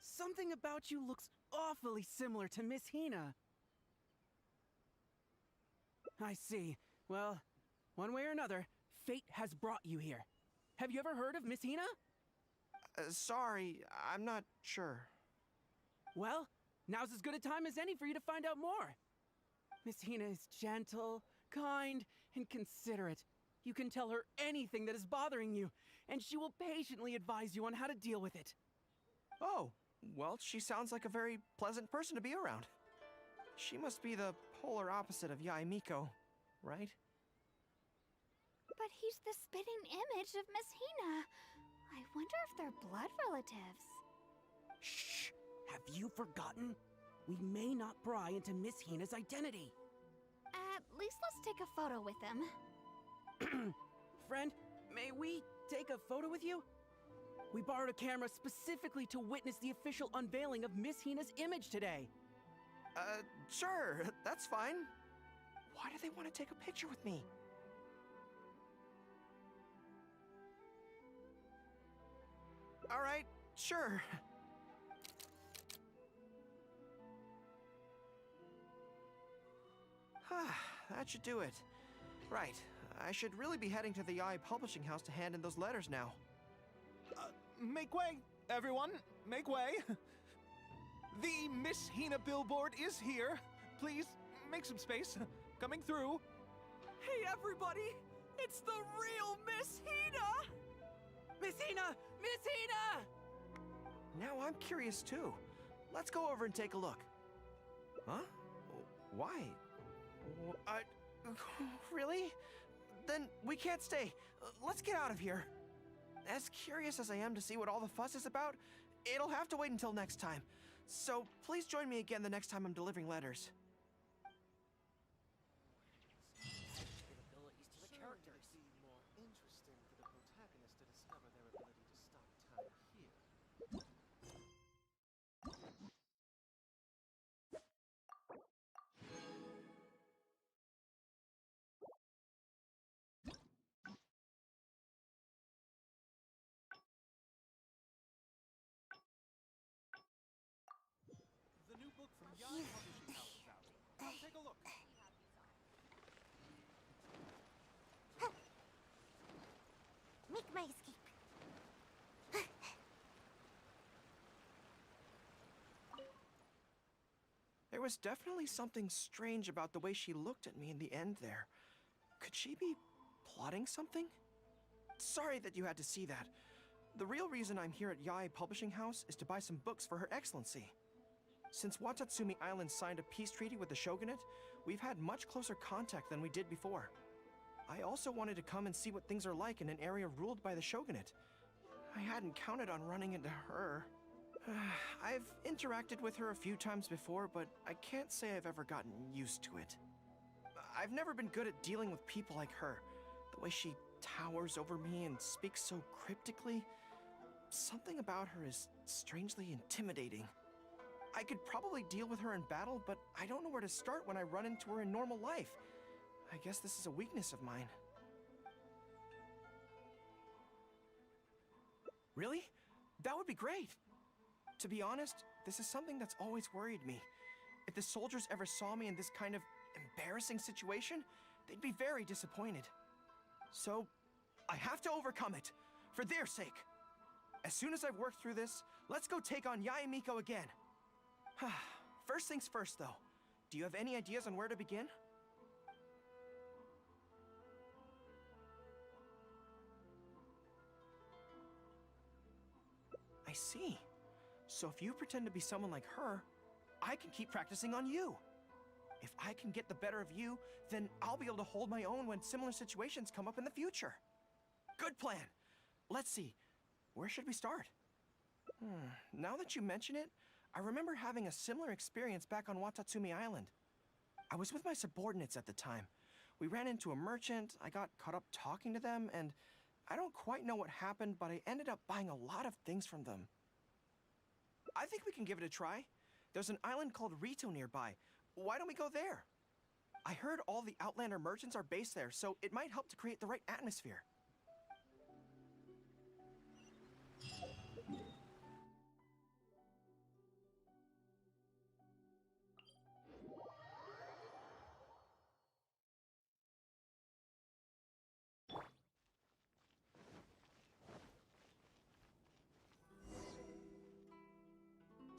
Something about you looks awfully similar to Miss Hina. I see. Well, one way or another, fate has brought you here. Have you ever heard of Miss Hina? Sorry, I'm not sure. Well, now's as good a time as any for you to find out more. Miss Hina is gentle, kind, and considerate. You can tell her anything that is bothering you, and she will patiently advise you on how to deal with it. Oh, well, she sounds like a very pleasant person to be around. She must be the polar opposite of Yae Miko, right? But he's the spitting image of Miss Hina. I wonder if they're blood relatives. Shh! Have you forgotten? We may not pry into Miss Hina's identity. At least let's take a photo with them. Friend, may we take a photo with you? We borrowed a camera specifically to witness the official unveiling of Miss Hina's image today. Sure, that's fine. Why do they want to take a picture with me? All right, sure. That should do it. Right, I should really be heading to the Yae Publishing House to hand in those letters now. Make way, everyone! Make way! The Miss Hina billboard is here. Please, make some space. Coming through. Hey, everybody! It's the real Miss Hina! Miss Hina! Miss Hina! Now I'm curious too. Let's go over and take a look. Huh? Why? Really? Then we can't stay. Let's get out of here. As curious as I am to see what all the fuss is about, it'll have to wait until next time. So please join me again the next time I'm delivering letters. The new book from Yae Publishing House is out. Come take a look. Make my escape. There was definitely something strange about the way she looked at me in the end there. Could she be plotting something? Sorry that you had to see that. The real reason I'm here at Yae Publishing House is to buy some books for Her Excellency. Since Watatsumi Island signed a peace treaty with the shogunate, we've had much closer contact than we did before. I also wanted to come and see what things are like in an area ruled by the shogunate. I hadn't counted on running into her. I've interacted with her a few times before, but I can't say I've ever gotten used to it. I've never been good at dealing with people like her. The way she towers over me and speaks so cryptically. Something about her is strangely intimidating. I could probably deal with her in battle, but I don't know where to start when I run into her in normal life. I guess this is a weakness of mine. Really? That would be great! To be honest, this is something that's always worried me. If the soldiers ever saw me in this kind of embarrassing situation, they'd be very disappointed. So, I have to overcome it, for their sake. As soon as I've worked through this, let's go take on Yae Miko again. First things first, though. Do you have any ideas on where to begin? I see. So if you pretend to be someone like her, I can keep practicing on you. If I can get the better of you, then I'll be able to hold my own when similar situations come up in the future. Good plan. Let's see. Where should we start? Now that you mention it, I remember having a similar experience back on Watatsumi Island. I was with my subordinates at the time. We ran into a merchant, I got caught up talking to them, and I don't quite know what happened, but I ended up buying a lot of things from them. I think we can give it a try. There's an island called Rito nearby. Why don't we go there? I heard all the Outlander merchants are based there, so it might help to create the right atmosphere.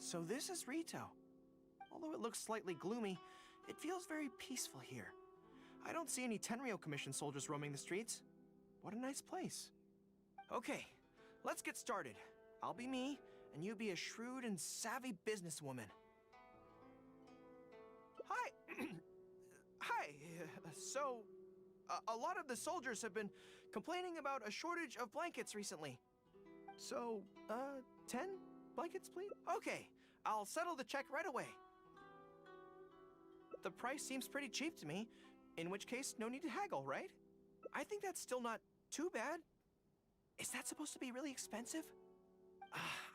So this is Rito. Although it looks slightly gloomy, it feels very peaceful here. I don't see any Tenryo Commission soldiers roaming the streets. What a nice place. Okay, let's get started. I'll be me, and you be a shrewd and savvy businesswoman. Hi! Hi! So, a lot of the soldiers have been complaining about a shortage of blankets recently. So, 10 blankets, please? Okay, I'll settle the check right away. The price seems pretty cheap to me, in which case, no need to haggle, right? I think that's still not too bad. Is that supposed to be really expensive?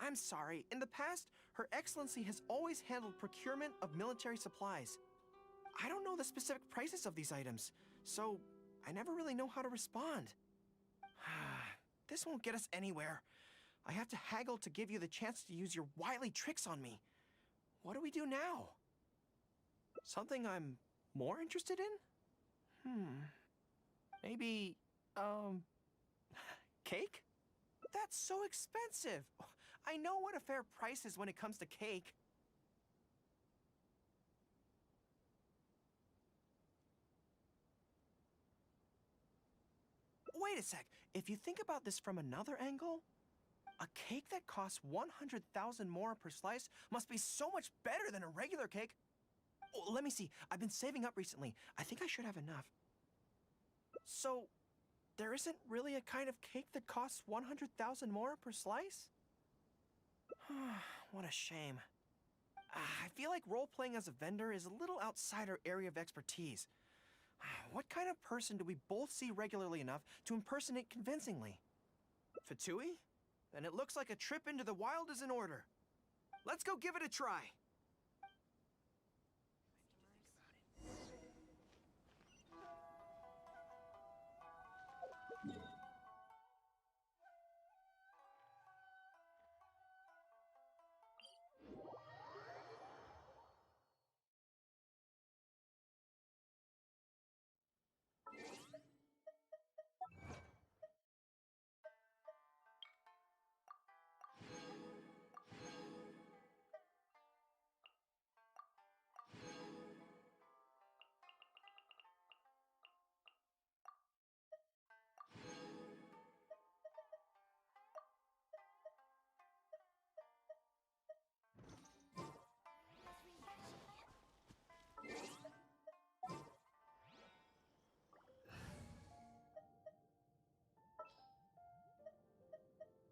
I'm sorry. In the past, Her Excellency has always handled procurement of military supplies. I don't know the specific prices of these items, so I never really know how to respond. This won't get us anywhere. I have to haggle to give you the chance to use your wily tricks on me. What do we do now? Something I'm more interested in? Maybe, cake? That's so expensive. I know what a fair price is when it comes to cake. Wait a sec. If you think about this from another angle, a cake that costs 100,000 more per slice must be so much better than a regular cake. Oh, let me see. I've been saving up recently. I think I should have enough. So, there isn't really a kind of cake that costs 100,000 more per slice? What a shame. I feel like role-playing as a vendor is a little outside our area of expertise. What kind of person do we both see regularly enough to impersonate convincingly? Fatui? Then it looks like a trip into the wild is in order. Let's go give it a try.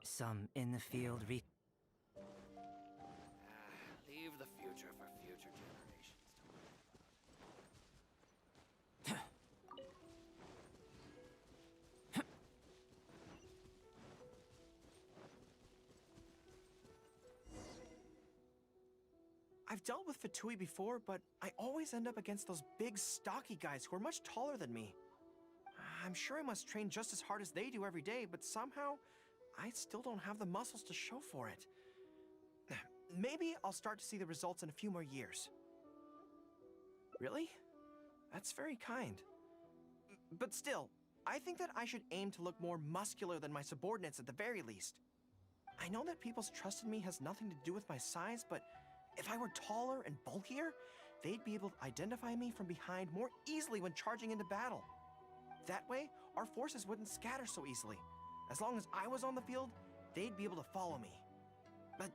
Some in the field Leave the future for future generations to worry about. I've dealt with Fatui before, but I always end up against those big, stocky guys who are much taller than me. I'm sure I must train just as hard as they do every day, but somehow, I still don't have the muscles to show for it. Maybe I'll start to see the results in a few more years. Really? That's very kind. But still, I think that I should aim to look more muscular than my subordinates at the very least. I know that people's trust in me has nothing to do with my size, but if I were taller and bulkier, they'd be able to identify me from behind more easily when charging into battle. That way, our forces wouldn't scatter so easily. As long as I was on the field, they'd be able to follow me. But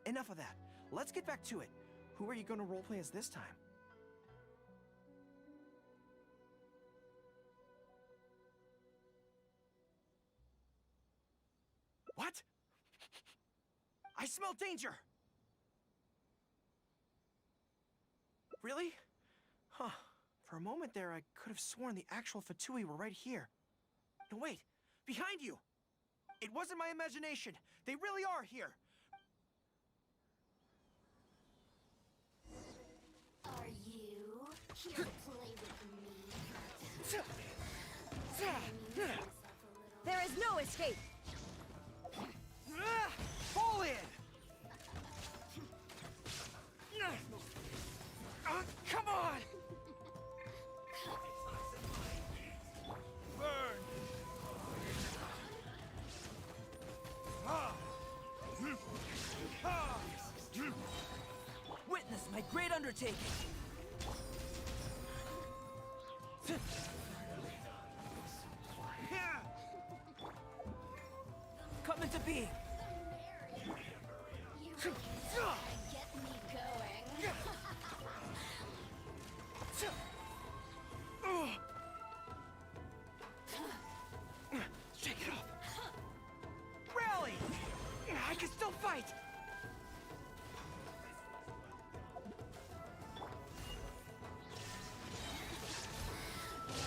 enough of that. Let's get back to it. Who are you going to roleplay as this time? What? I smell danger! Really? Huh. For a moment there, I could have sworn the actual Fatui were right here. No, wait! Behind you! It wasn't my imagination! They really are here! Are you here to play with me? There is no escape! Fall in! Come on! Burn! take it. Come into being. Get me going. Shake it off. Rally! I can still fight!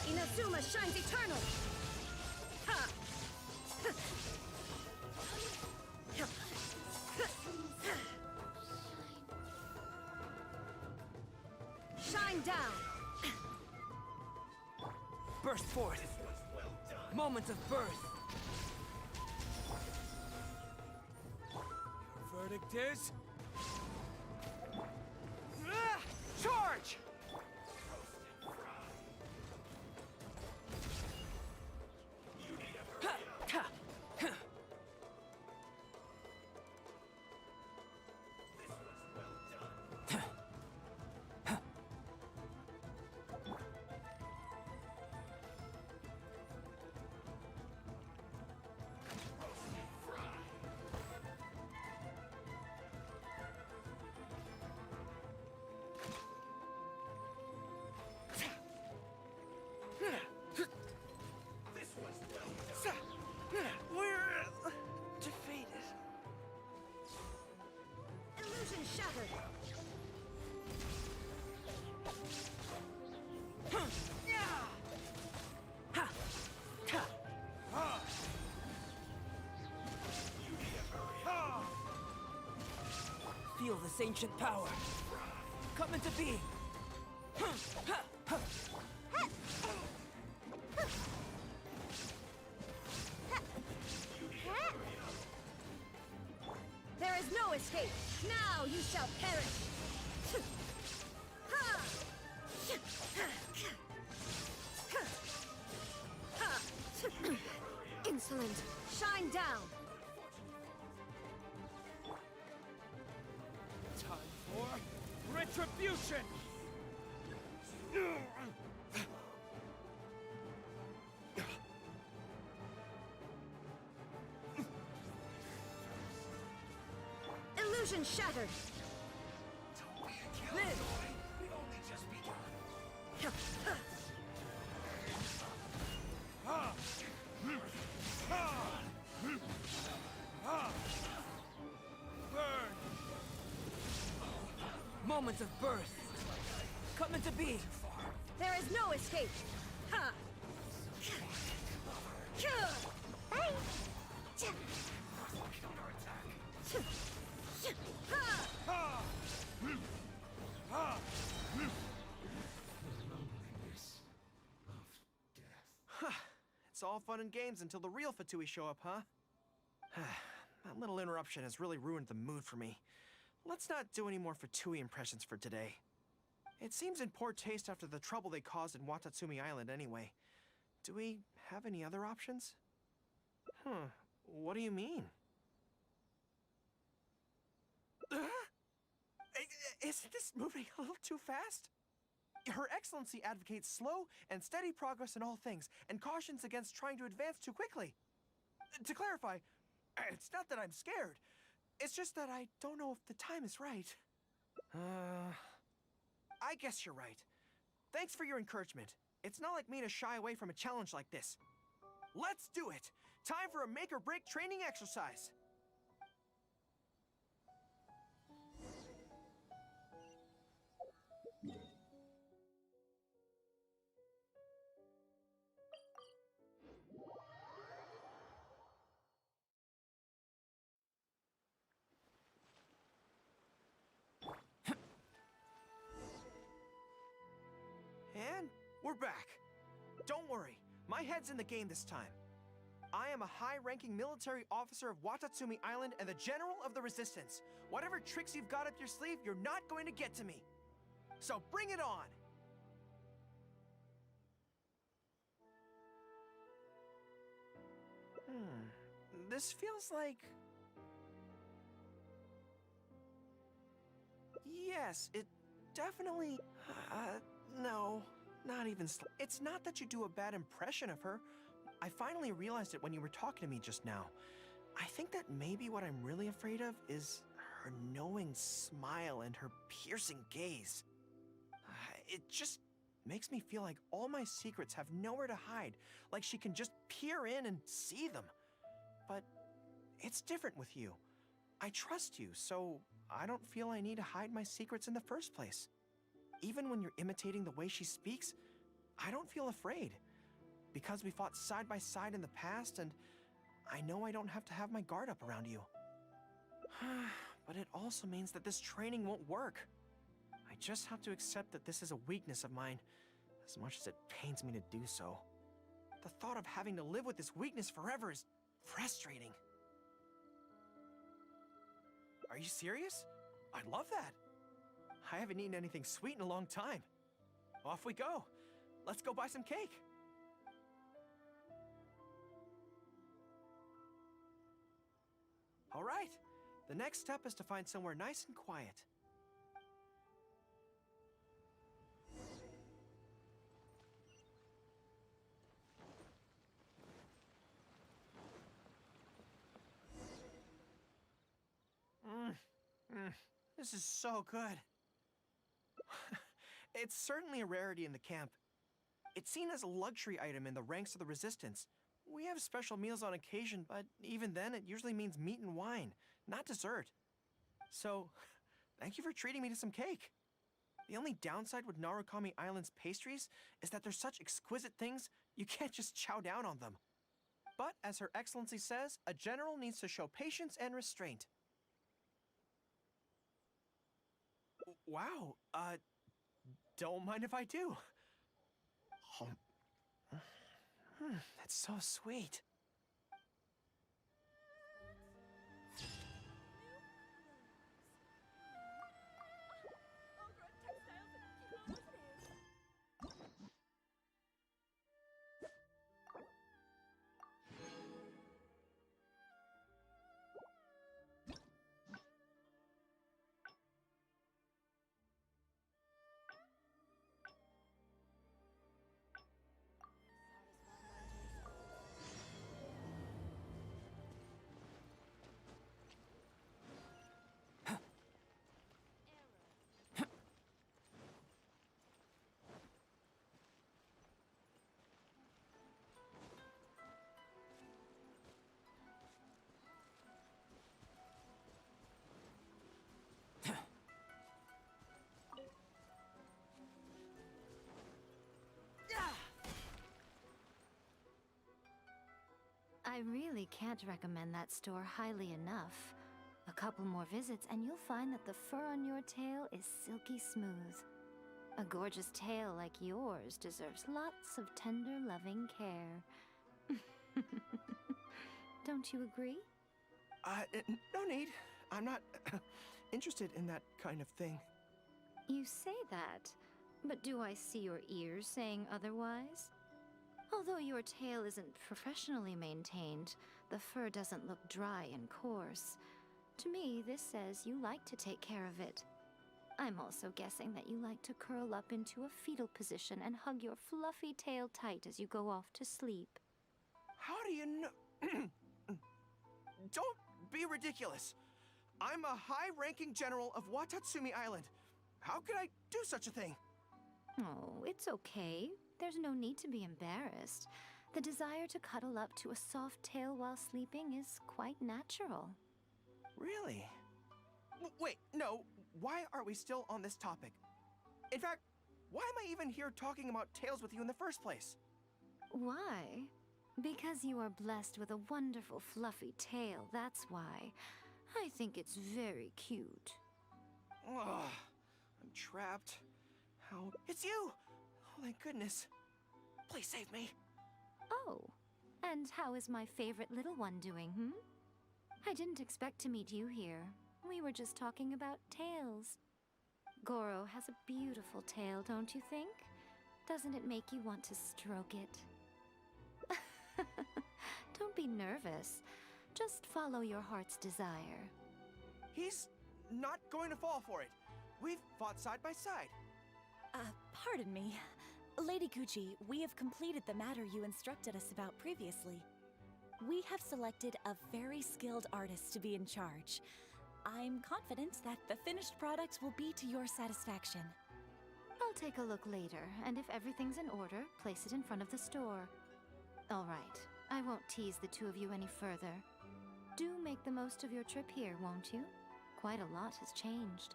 Inazuma shines eternal! Ha! Shine down! Burst forth. Moments of birth. Your verdict is? Charge! We're defeated. Illusion shattered! Feel this ancient power. Come into being. There is no escape! Now you shall perish! Insolent! Shine down! Time for retribution! Illusion shattered! Live! Burn! Moments of birth. Come into being. There is no escape! Ha! Bye! It's all fun and games until the real Fatui show up, huh? That little interruption has really ruined the mood for me. Let's not do any more Fatui impressions for today. It seems in poor taste after the trouble they caused in Watatsumi Island anyway. Do we have any other options? What do you mean? Isn't this moving a little too fast? Her Excellency advocates slow and steady progress in all things, and cautions against trying to advance too quickly. To clarify, it's not that I'm scared. It's just that I don't know if the time is right. I guess you're right. Thanks for your encouragement. It's not like me to shy away from a challenge like this. Let's do it! Time for a make-or-break training exercise! And we're back. Don't worry, my head's in the game this time. I am a high-ranking military officer of Watatsumi Island and the General of the Resistance. Whatever tricks you've got up your sleeve, you're not going to get to me. So bring it on! This feels like... Yes, it definitely... no. Not even It's not that you do a bad impression of her. I finally realized it when you were talking to me just now. I think that maybe what I'm really afraid of is her knowing smile and her piercing gaze. It just makes me feel like all my secrets have nowhere to hide, like she can just peer in and see them. But it's different with you. I trust you, so I don't feel I need to hide my secrets in the first place. Even when you're imitating the way she speaks, I don't feel afraid. Because we fought side by side in the past, and I know I don't have to have my guard up around you. But it also means that this training won't work. I just have to accept that this is a weakness of mine, as much as it pains me to do so. The thought of having to live with this weakness forever is frustrating. Are you serious? I love that. I haven't eaten anything sweet in a long time. Off we go. Let's go buy some cake. All right. The next step is to find somewhere nice and quiet. This is so good. It's certainly a rarity in the camp. It's seen as a luxury item in the ranks of the Resistance. We have special meals on occasion, but even then it usually means meat and wine, not dessert. So, thank you for treating me to some cake. The only downside with Narukami Island's pastries is that they're such exquisite things, you can't just chow down on them. But, as Her Excellency says, a general needs to show patience and restraint. Wow, don't mind if I do. Oh, that's so sweet. I really can't recommend that store highly enough. A couple more visits and you'll find that the fur on your tail is silky smooth. A gorgeous tail like yours deserves lots of tender, loving care. Don't you agree? No need. I'm not interested in that kind of thing. You say that, but do I see your ears saying otherwise? Although your tail isn't professionally maintained, the fur doesn't look dry and coarse. To me, this says you like to take care of it. I'm also guessing that you like to curl up into a fetal position and hug your fluffy tail tight as you go off to sleep. How do you know? Don't be ridiculous. I'm a high-ranking general of Watatsumi Island. How could I do such a thing? Oh, it's okay. There's no need to be embarrassed. The desire to cuddle up to a soft tail while sleeping is quite natural. Really? Wait, no. Why are we still on this topic? In fact, why am I even here talking about tails with you in the first place? Why? Because you are blessed with a wonderful fluffy tail, that's why. I think it's very cute. Ugh, I'm trapped. How? It's you! Oh, thank goodness. Please save me. Oh, and how is my favorite little one doing, I didn't expect to meet you here. We were just talking about tails. Goro has a beautiful tail, don't you think? Doesn't it make you want to stroke it? Don't be nervous. Just follow your heart's desire. He's not going to fall for it. We've fought side by side. Pardon me. Lady Gucci, we have completed the matter you instructed us about previously. We have selected a very skilled artist to be in charge. I'm confident that the finished product will be to your satisfaction. I'll take a look later, and if everything's in order, place it in front of the store. All right, I won't tease the two of you any further. Do make the most of your trip here, won't you? Quite a lot has changed.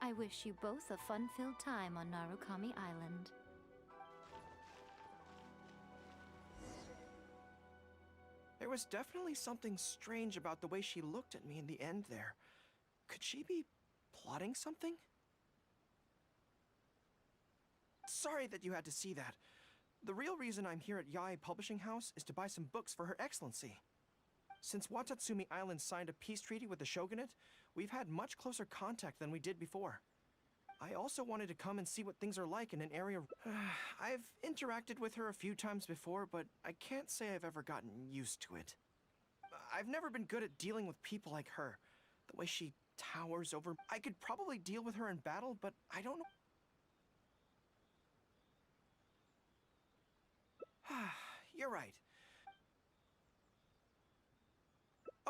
I wish you both a fun-filled time on Narukami Island. There was definitely something strange about the way she looked at me in the end there. Could she be plotting something? Sorry that you had to see that. The real reason I'm here at Yae Publishing House is to buy some books for Her Excellency. Since Watatsumi Island signed a peace treaty with the shogunate, we've had much closer contact than we did before. I also wanted to come and see what things are like in an area... I've interacted with her a few times before, but I can't say I've ever gotten used to it. I've never been good at dealing with people like her. The way she towers over... I could probably deal with her in battle, but I don't know... You're right.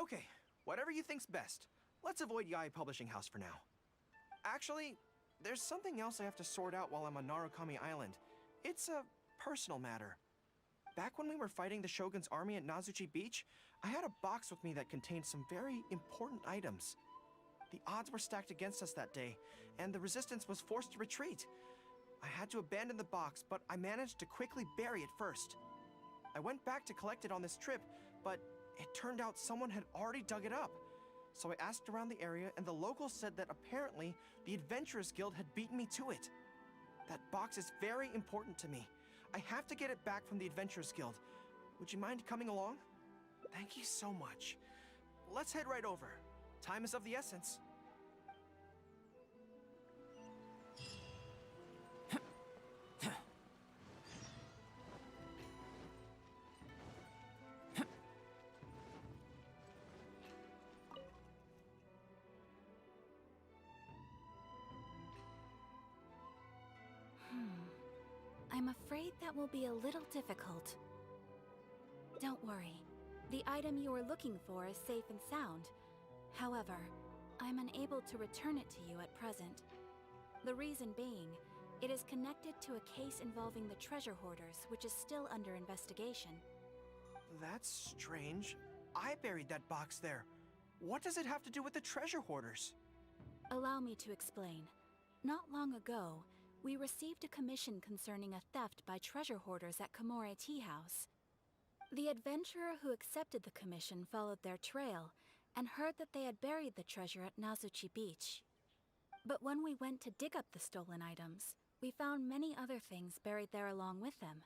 Okay, whatever you think's best. Let's avoid Yae Publishing House for now. Actually, there's something else I have to sort out while I'm on Narukami Island. It's a personal matter. Back when we were fighting the Shogun's army at Nazuchi Beach, I had a box with me that contained some very important items. The odds were stacked against us that day, and the resistance was forced to retreat. I had to abandon the box, but I managed to quickly bury it first. I went back to collect it on this trip, but it turned out someone had already dug it up. So I asked around the area, and the locals said that apparently the Adventurers Guild had beaten me to it. That box is very important to me. I have to get it back from the Adventurers Guild. Would you mind coming along? Thank you so much. Let's head right over. Time is of the essence. I'm afraid that will be a little difficult. Don't worry. The item you are looking for is safe and sound. However, I'm unable to return it to you at present. The reason being, it is connected to a case involving the treasure hoarders, which is still under investigation. That's strange. I buried that box there. What does it have to do with the treasure hoarders? Allow me to explain. Not long ago, we received a commission concerning a theft by treasure hoarders at Komore Tea House. The adventurer who accepted the commission followed their trail and heard that they had buried the treasure at Nazuchi Beach. But when we went to dig up the stolen items, we found many other things buried there along with them.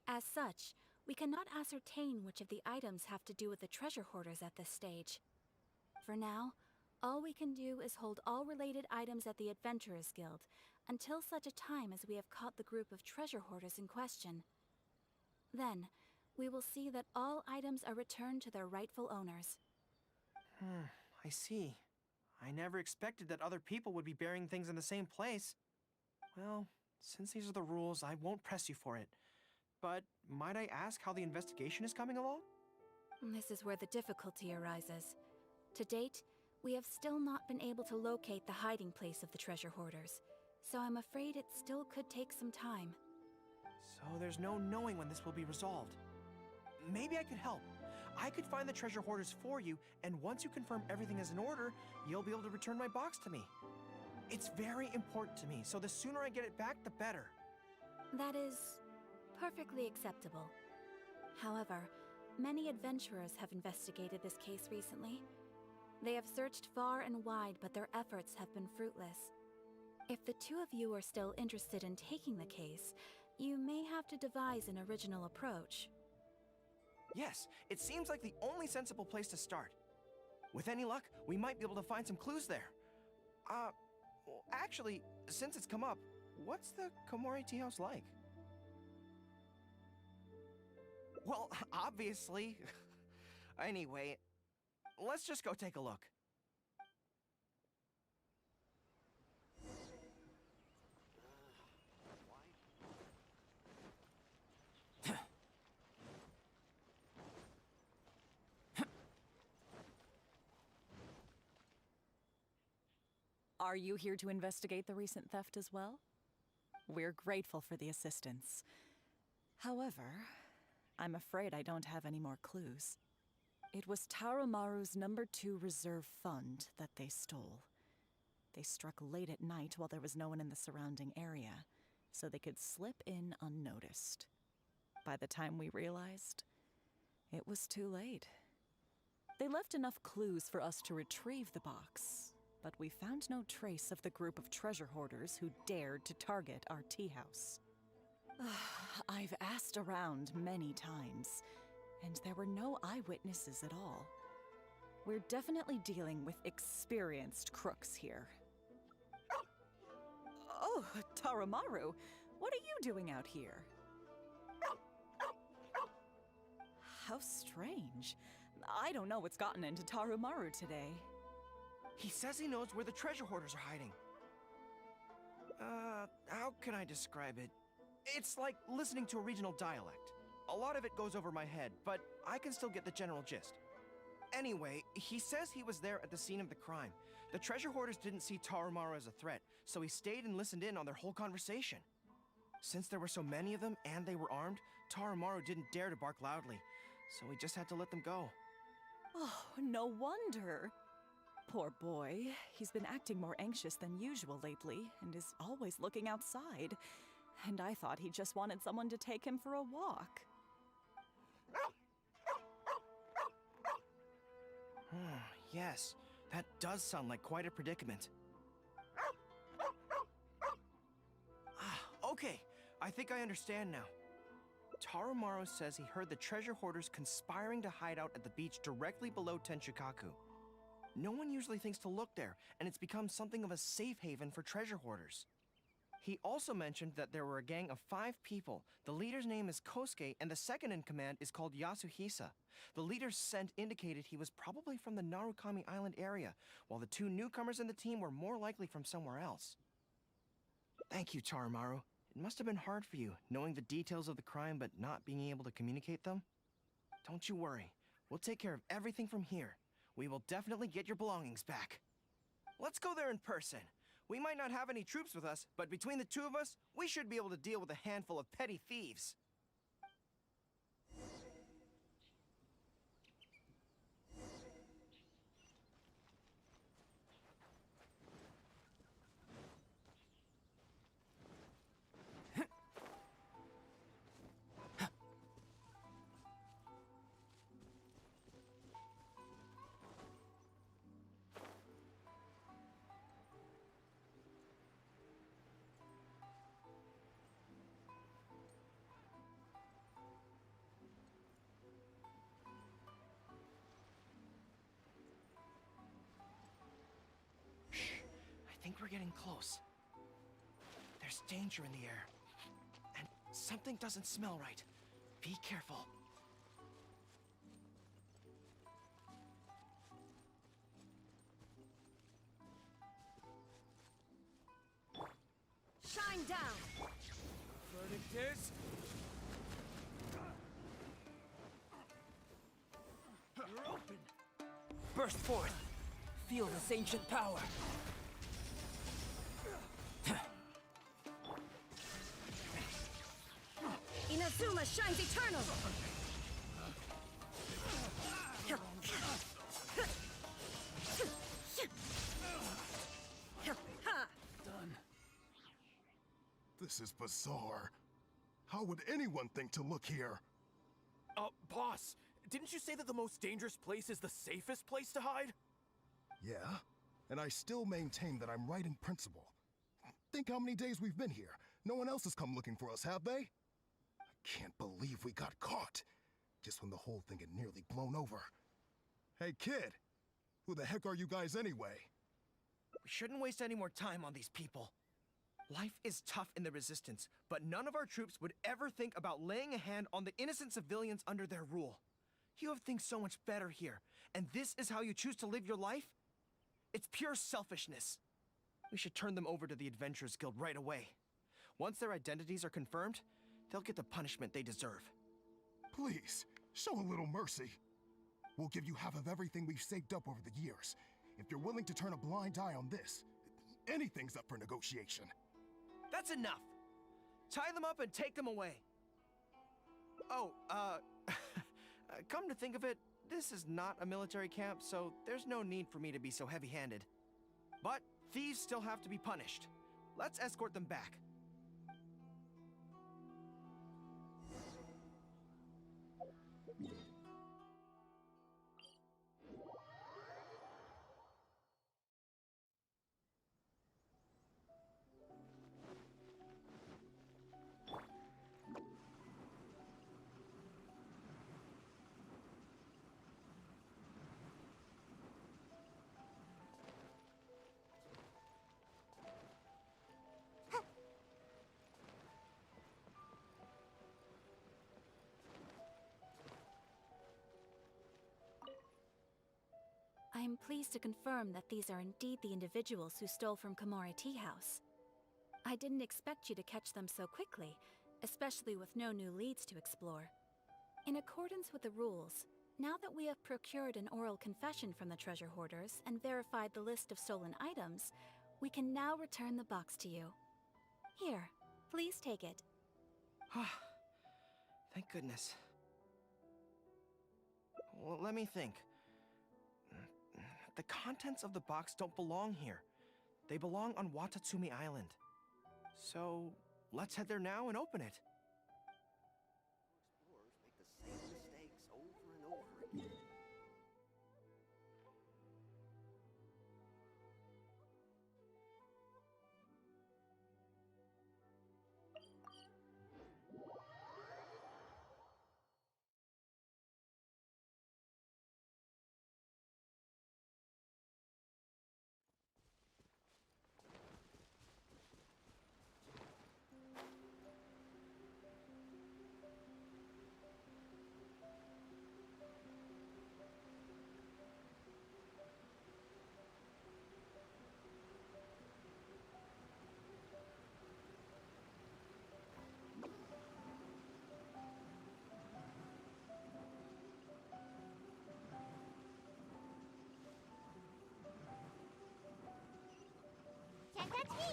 As such, we cannot ascertain which of the items have to do with the treasure hoarders at this stage. For now, all we can do is hold all related items at the Adventurers Guild until such a time as we have caught the group of treasure hoarders in question. Then, we will see that all items are returned to their rightful owners. I see. I never expected that other people would be burying things in the same place. Well, since these are the rules, I won't press you for it. But might I ask how the investigation is coming along? This is where the difficulty arises. To date, we have still not been able to locate the hiding place of the treasure hoarders, so I'm afraid it still could take some time. So there's no knowing when this will be resolved. Maybe I could help. I could find the treasure hoarders for you, and once you confirm everything is in order, you'll be able to return my box to me. It's very important to me, so the sooner I get it back, the better. That is perfectly acceptable. However, many adventurers have investigated this case recently. They have searched far and wide, but their efforts have been fruitless. If the two of you are still interested in taking the case, you may have to devise an original approach. Yes, it seems like the only sensible place to start. With any luck, we might be able to find some clues there. Actually, since it's come up, what's the Komore Tea House like? Well, obviously. Anyway, let's just go take a look. Are you here to investigate the recent theft as well? We're grateful for the assistance. However, I'm afraid I don't have any more clues. It was Tarumaru's #2 reserve fund that they stole. They struck late at night while there was no one in the surrounding area, so they could slip in unnoticed. By the time we realized, it was too late. They left enough clues for us to retrieve the box, but we found no trace of the group of treasure hoarders who dared to target our tea house. I've asked around many times, and there were no eyewitnesses at all. We're definitely dealing with experienced crooks here. Oh, Tarumaru, what are you doing out here? How strange. I don't know what's gotten into Tarumaru today. He says he knows where the treasure hoarders are hiding. How can I describe it? It's like listening to a regional dialect. A lot of it goes over my head, but I can still get the general gist. Anyway, he says he was there at the scene of the crime. The treasure hoarders didn't see Tarumaru as a threat, so he stayed and listened in on their whole conversation. Since there were so many of them and they were armed, Tarumaru didn't dare to bark loudly, so we just had to let them go. Oh, no wonder. Poor boy. He's been acting more anxious than usual lately, and is always looking outside. And I thought he just wanted someone to take him for a walk. Yes, that does sound like quite a predicament. Okay, I think I understand now. Tarumaru says he heard the treasure hoarders conspiring to hide out at the beach directly below Tenchukaku. No one usually thinks to look there, and it's become something of a safe haven for treasure hoarders. He also mentioned that there were a gang of 5 people. The leader's name is Kosuke, and the second in command is called Yasuhisa. The leader's scent indicated he was probably from the Narukami Island area, while the 2 newcomers in the team were more likely from somewhere else. Thank you, Tarumaru. It must have been hard for you, knowing the details of the crime but not being able to communicate them. Don't you worry. We'll take care of everything from here. We will definitely get your belongings back. Let's go there in person. We might not have any troops with us, but between the 2 of us, we should be able to deal with a handful of petty thieves. I think we're getting close. There's danger in the air. And something doesn't smell right. Be careful. Shine down! Verdict is... You're open! Burst forth! Feel this ancient power! Inazuma shines eternal! Done. This is bizarre. How would anyone think to look here? Boss, didn't you say that the most dangerous place is the safest place to hide? Yeah, and I still maintain that I'm right in principle. Think how many days we've been here. No one else has come looking for us, have they? I can't believe we got caught. Just when the whole thing had nearly blown over. Hey, kid! Who the heck are you guys anyway? We shouldn't waste any more time on these people. Life is tough in the Resistance, but none of our troops would ever think about laying a hand on the innocent civilians under their rule. You have things so much better here, and this is how you choose to live your life? It's pure selfishness. We should turn them over to the Adventurers Guild right away. Once their identities are confirmed, they'll get the punishment they deserve. Please, show a little mercy. We'll give you half of everything we've saved up over the years. If you're willing to turn a blind eye on this, Anything's up for negotiation. That's enough! Tie them up and take them away. Oh, come to think of it, this is not a military camp, so there's no need for me to be so heavy-handed. But thieves still have to be punished. Let's escort them back. I am pleased to confirm that these are indeed the individuals who stole from Komori Tea House. I didn't expect you to catch them so quickly, especially with no new leads to explore. In accordance with the rules, now that we have procured an oral confession from the treasure hoarders and verified the list of stolen items, we can now return the box to you. Here, please take it. Thank goodness. Well, let me think. The contents of the box don't belong here. They belong on Watatsumi Island. So, let's head there now and open it. Explorers make the same mistakes over and over again. Can't touch me!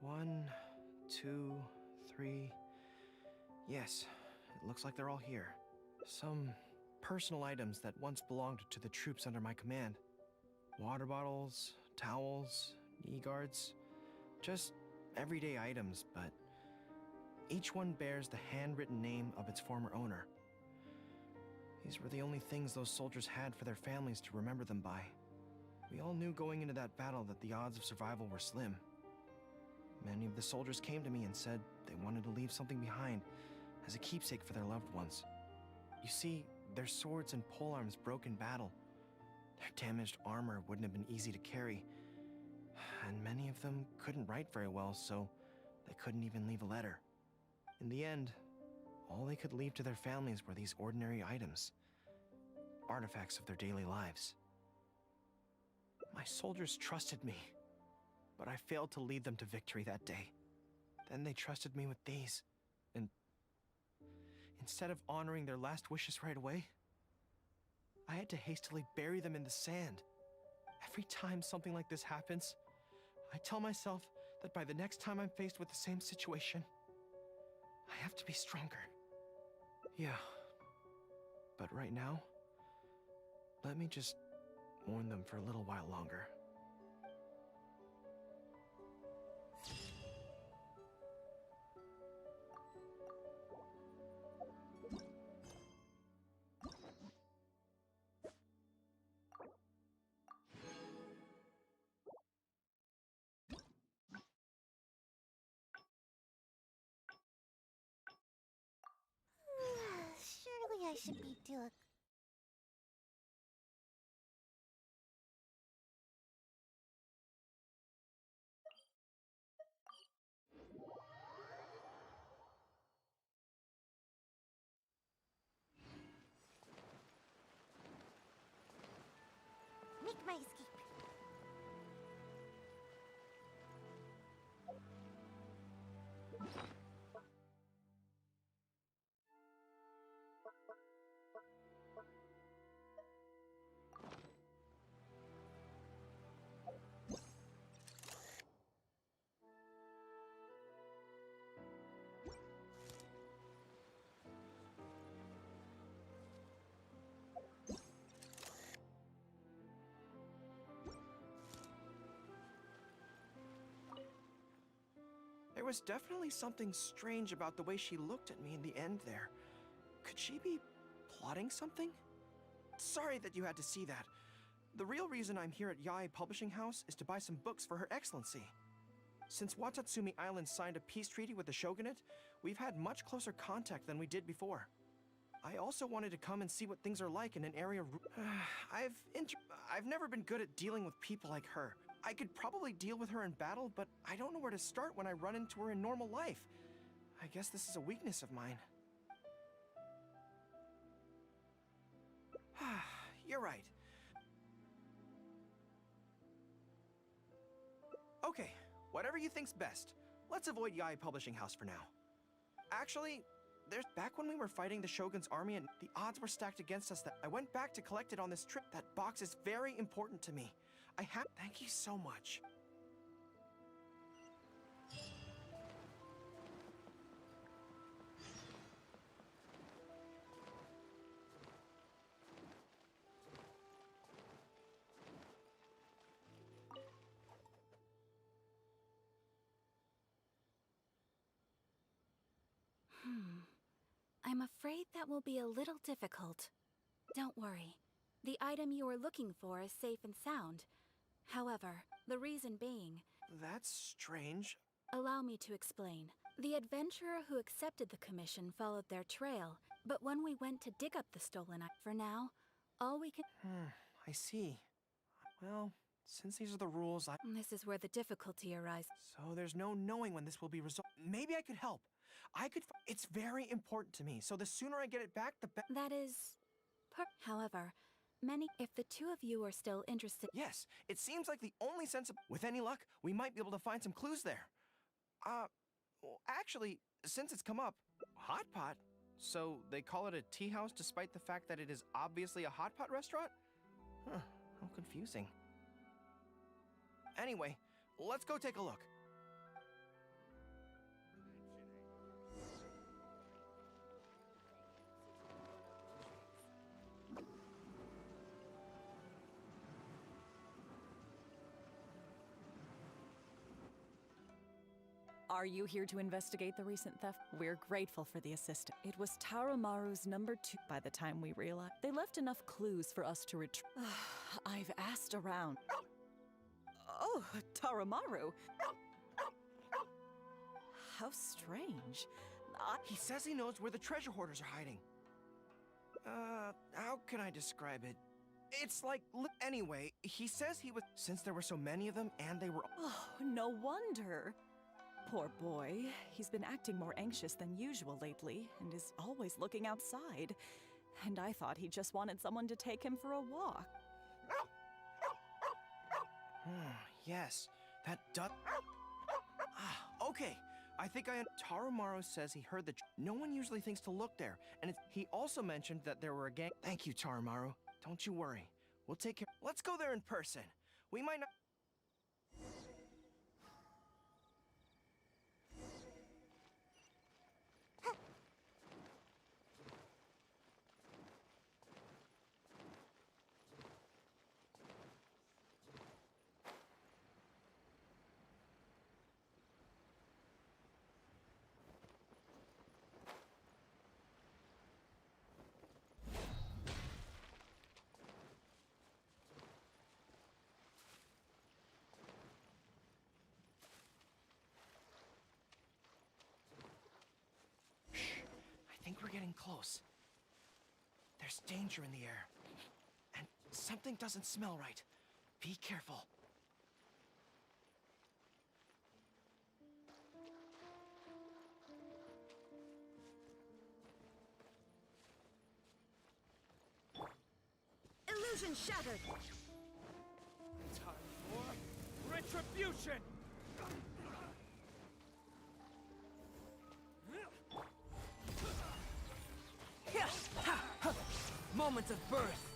1, 2, 3. Yes, it looks like they're all here. Some personal items that once belonged to the troops under my command. Water bottles, towels, knee guards. Just everyday items, but each one bears the handwritten name of its former owner. These were the only things those soldiers had for their families to remember them by. We all knew going into that battle that the odds of survival were slim. Many of the soldiers came to me and said they wanted to leave something behind as a keepsake for their loved ones. You see, their swords and polearms broke in battle. Their damaged armor wouldn't have been easy to carry, and many of them couldn't write very well, so they couldn't even leave a letter. In the end, all they could leave to their families were these ordinary items, artifacts of their daily lives. My soldiers trusted me, but I failed to lead them to victory that day. Then they trusted me with these, and instead of honoring their last wishes right away, I had to hastily bury them in the sand. Every time something like this happens, I tell myself that by the next time I'm faced with the same situation, I have to be stronger. Yeah, but right now, let me just mourn them for a little while longer. Surely I should be doing... Make my escape. There was definitely something strange about the way she looked at me in the end there. Could she be plotting something? Sorry that you had to see that. The real reason I'm here at Yae Publishing House is to buy some books for Her Excellency. Since Watatsumi Island signed a peace treaty with the shogunate, we've had much closer contact than we did before. I also wanted to come and see what things are like in an area. I've never been good at dealing with people like her. I could probably deal with her in battle, but I don't know where to start when I run into her in normal life. I guess this is a weakness of mine. You're right. Okay, whatever you think's best. Let's avoid Yae Publishing House for now. Actually, back when we were fighting the Shogun's army and the odds were stacked against us, that I went back to collect it on this trip. That box is very important to me. Thank you so much. I'm afraid that will be a little difficult. Don't worry. The item you are looking for is safe and sound. However, the reason being... That's strange. Allow me to explain. The adventurer who accepted the commission followed their trail, but when we went to dig up the stolen item, for now, all we can... I see. Well, since these are the rules, This is where the difficulty arises. So there's no knowing when this will be resolved. Maybe I could help. It's very important to me, so the sooner I get it back, the better. That is... However, if the two of you are still interested... Yes, it seems like the only sensible... With any luck, we might be able to find some clues there. Well, actually, since it's come up, hot pot? So they call it a tea house despite the fact that it is obviously a hot pot restaurant? Huh, how confusing. Anyway, let's go take a look. Are you here to investigate the recent theft? We're grateful for the assistance. It was Tarumaru's number 2 by the time we realized. They left enough clues for us to retrieve. I've asked around. Oh, Tarumaru. How strange. He says he knows where the treasure hoarders are hiding. How can I describe it? It's like, anyway, he says he was... Since there were so many of them and they were... Oh, no wonder. Poor boy. He's been acting more anxious than usual lately, and is always looking outside. And I thought he just wanted someone to take him for a walk. Yes, that does... okay, I think Tarumaru says he heard that no one usually thinks to look there, and he also mentioned that there were a gang... Thank you, Tarumaru. Don't you worry. We'll take care... Let's go there in person. We might not... I think we're getting close. There's danger in the air. And something doesn't smell right. Be careful. Illusion shattered! Time for retribution! Moment of birth.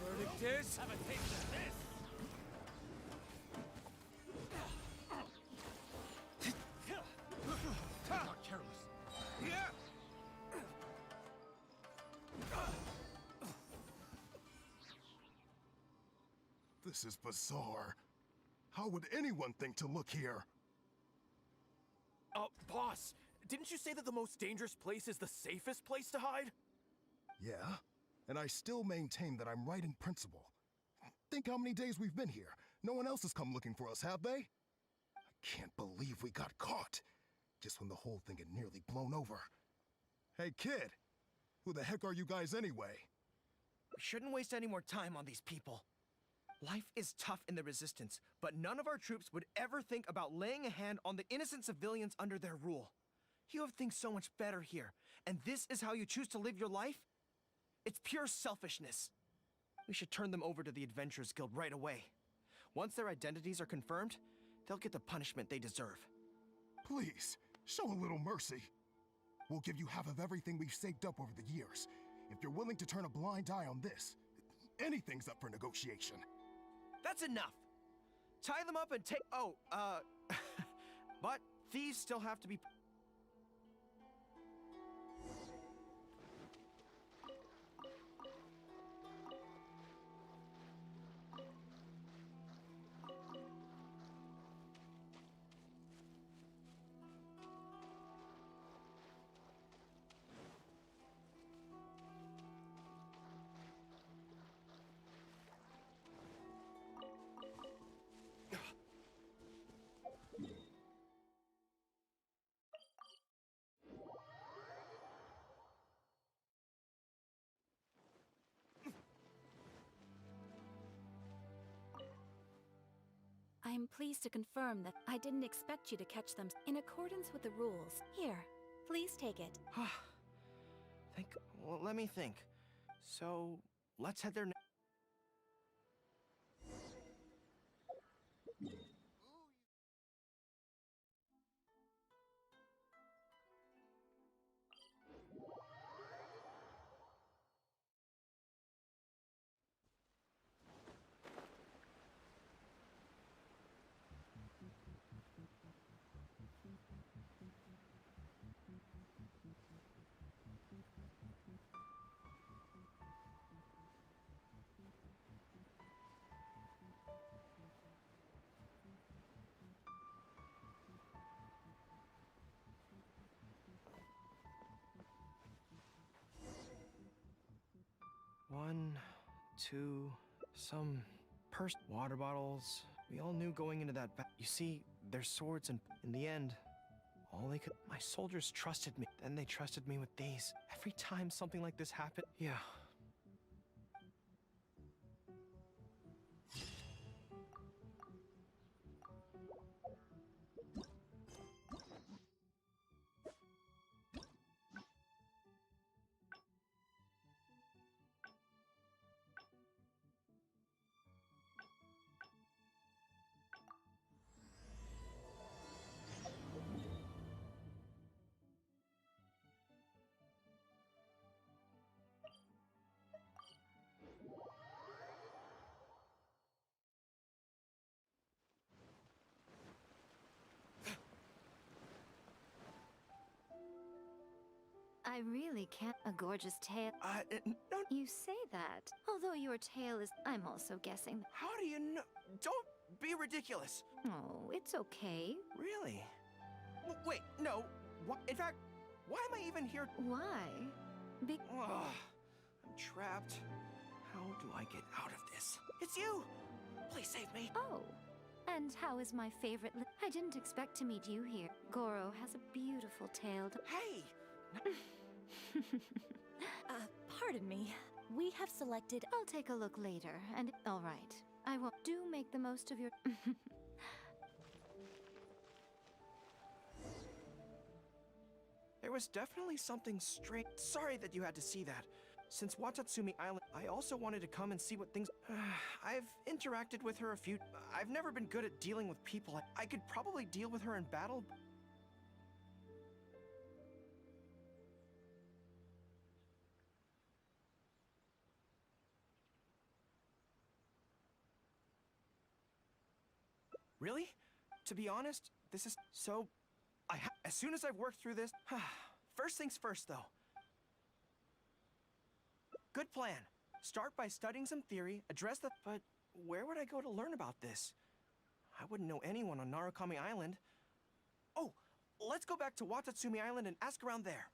Verdict is... Have a taste of this! Not careless. Yeah! This is bizarre. How would anyone think to look here? Boss, didn't you say that the most dangerous place is the safest place to hide? Yeah, and I still maintain that I'm right in principle. Think how many days we've been here. No one else has come looking for us, have they? I can't believe we got caught. Just when the whole thing had nearly blown over. Hey, kid! Who the heck are you guys anyway? We shouldn't waste any more time on these people. Life is tough in the Resistance, but none of our troops would ever think about laying a hand on the innocent civilians under their rule. You have things so much better here, and this is how you choose to live your life? It's pure selfishness. We should turn them over to the Adventurers Guild right away. Once their identities are confirmed, they'll get the punishment they deserve. Please, show a little mercy. We'll give you half of everything we've saved up over the years. If you're willing to turn a blind eye on this, anything's up for negotiation. That's enough! Tie them up and take— but thieves still have to be— I am pleased to confirm that I didn't expect you to catch them in accordance with the rules. Here, please take it. Well, let me think. So, let's head there now. One, two, some water bottles. We all knew going into that You see, their swords, and in the end, all they could— my soldiers trusted me. Then they trusted me with these. Every time something like this happened— yeah. I really can't. A gorgeous tale. No. You say that. Although your tale is. I'm also guessing. How do you know? Don't be ridiculous. Oh, it's okay. Really? Wait, no. In fact, why am I even here? Why? I'm trapped. How do I get out of this? It's you! Please save me. Oh. And how is my favorite I didn't expect to meet you here. Goro has a beautiful tailed. Hey! Pardon me. We have selected— I'll take a look later, and all right. I will. Do make the most of your. There was definitely something strange. Sorry that you had to see that. Since Watatsumi Island, I also wanted to come and see what things— I've interacted with her a few— I've never been good at dealing with people. I could probably deal with her in battle. Really? To be honest, this is— so— as soon as I've worked through this— first things first, though. Good plan. Start by studying some theory, address the— but where would I go to learn about this? I wouldn't know anyone on Narukami Island. Oh, let's go back to Watatsumi Island and ask around there.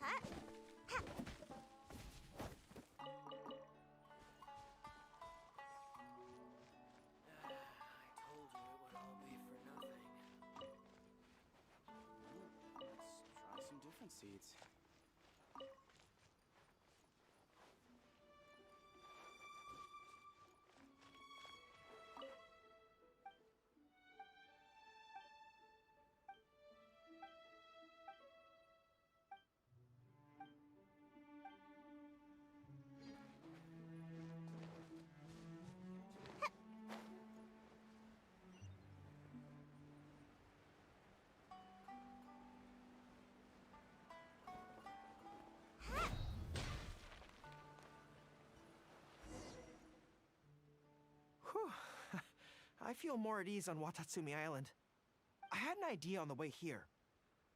Huh? Ha! I told you it would all be for nothing. Let's try some different seeds. Whew. I feel more at ease on Watatsumi Island. I had an idea on the way here.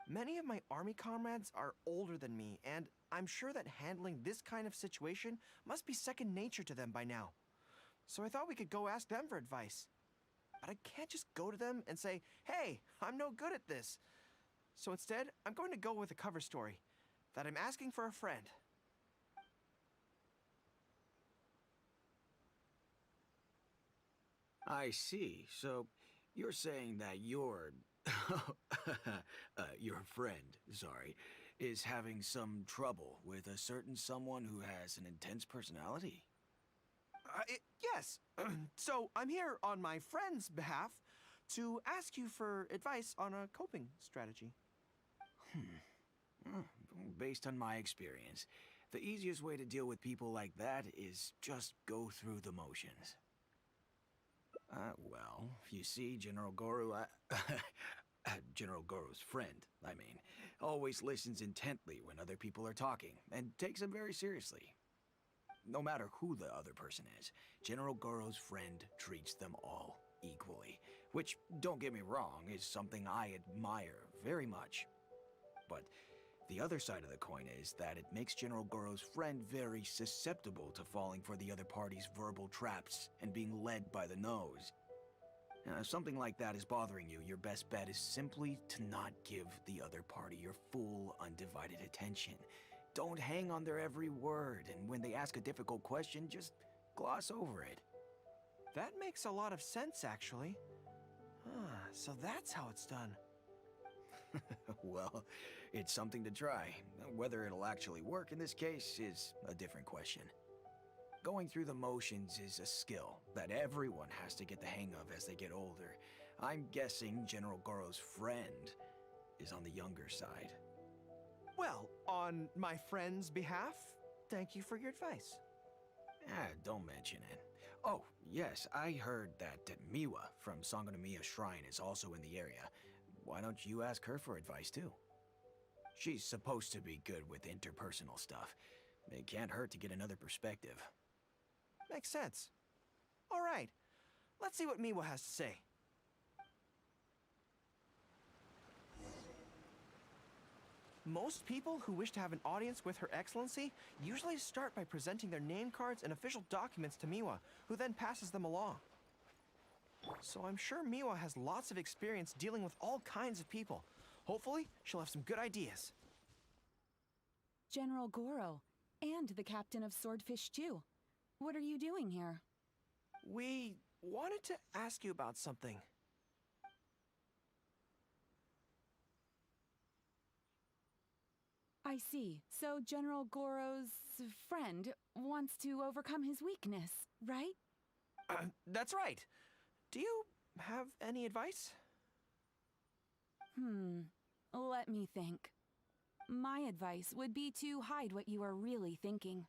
Many of my army comrades are older than me, and I'm sure that handling this kind of situation must be second nature to them by now. So I thought we could go ask them for advice. But I can't just go to them and say, hey, I'm no good at this. So instead, I'm going to go with a cover story, that I'm asking for a friend. I see. So, you're saying that your friend, sorry, is having some trouble with a certain someone who has an intense personality? Yes. So I'm here on my friend's behalf to ask you for advice on a coping strategy. Based on my experience, the easiest way to deal with people like that is just go through the motions. Well, you see, General Goro, General Goro's friend, I mean, always listens intently when other people are talking, and takes them very seriously. No matter who the other person is, General Goro's friend treats them all equally, which, don't get me wrong, is something I admire very much. But the other side of the coin is that it makes General Goro's friend very susceptible to falling for the other party's verbal traps and being led by the nose. If something like that is bothering you, your best bet is simply to not give the other party your full, undivided attention. Don't hang on their every word, and when they ask a difficult question, just gloss over it. That makes a lot of sense, actually. So that's how it's done. Well, it's something to try. Whether it'll actually work in this case is a different question. Going through the motions is a skill that everyone has to get the hang of as they get older. I'm guessing General Goro's friend is on the younger side. Well, on my friend's behalf, thank you for your advice. Don't mention it. Oh, yes, I heard that Miwa from Sangonomiya Shrine is also in the area. Why don't you ask her for advice, too? She's supposed to be good with interpersonal stuff. It can't hurt to get another perspective. Makes sense. All right, let's see what Miwa has to say. Most people who wish to have an audience with Her Excellency usually start by presenting their name cards and official documents to Miwa, who then passes them along. So I'm sure Miwa has lots of experience dealing with all kinds of people. Hopefully, she'll have some good ideas. General Goro, and the captain of Swordfish Stew. What are you doing here? We wanted to ask you about something. I see. So General Goro's friend wants to overcome his weakness, right? That's right. Do you have any advice? Let me think. My advice would be to hide what you are really thinking.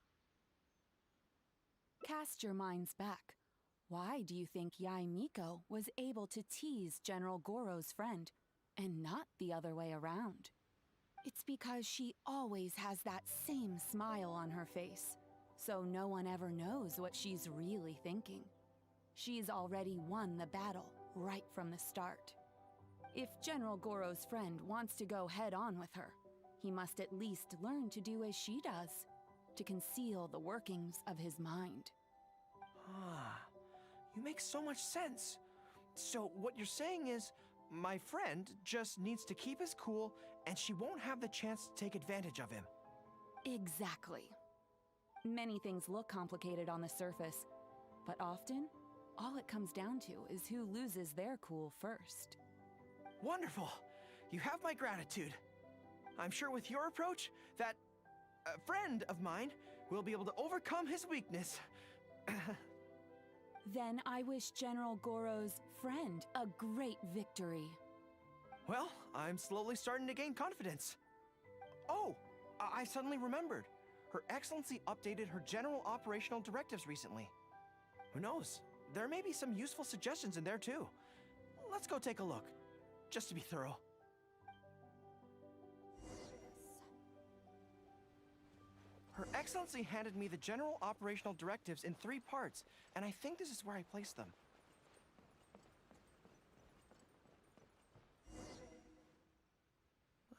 Cast your minds back. Why do you think Yae Miko was able to tease General Goro's friend, and not the other way around? It's because she always has that same smile on her face, so no one ever knows what she's really thinking. She's already won the battle right from the start. If General Goro's friend wants to go head-on with her, he must at least learn to do as she does, to conceal the workings of his mind. Ah, you make so much sense. So what you're saying is, my friend just needs to keep his cool, and she won't have the chance to take advantage of him. Exactly. Many things look complicated on the surface, but often, all it comes down to is who loses their cool first. Wonderful! You have my gratitude. I'm sure with your approach, that friend of mine will be able to overcome his weakness. Then I wish General Goro's friend a great victory. Well, I'm slowly starting to gain confidence. Oh, I suddenly remembered. Her Excellency updated her general operational directives recently. Who knows? There may be some useful suggestions in there too. Let's go take a look, just to be thorough. Her Excellency handed me the general operational directives in 3 parts, and I think this is where I placed them.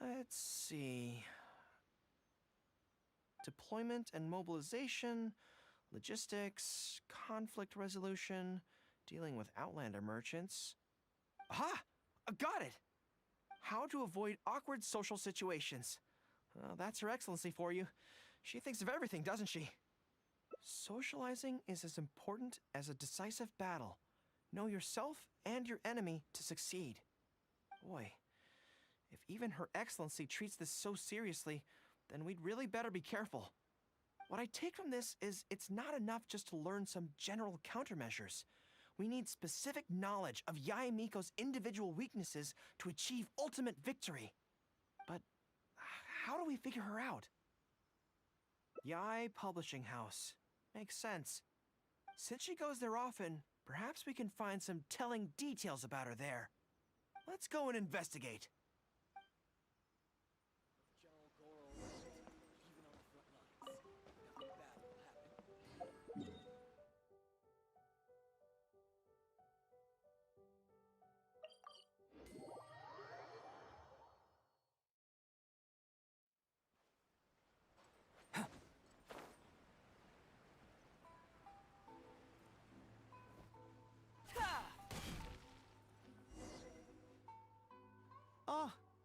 Let's see. Deployment and mobilization, logistics, conflict resolution, dealing with Outlander merchants. Aha! Got it! How to avoid awkward social situations. Well, that's Her Excellency for you. She thinks of everything, doesn't she? Socializing is as important as a decisive battle. Know yourself and your enemy to succeed. Boy, if even Her Excellency treats this so seriously, then we'd really better be careful. What I take from this is it's not enough just to learn some general countermeasures. We need specific knowledge of Yae Miko's individual weaknesses to achieve ultimate victory. But how do we figure her out? Yae Publishing House. Makes sense. Since she goes there often, perhaps we can find some telling details about her there. Let's go and investigate.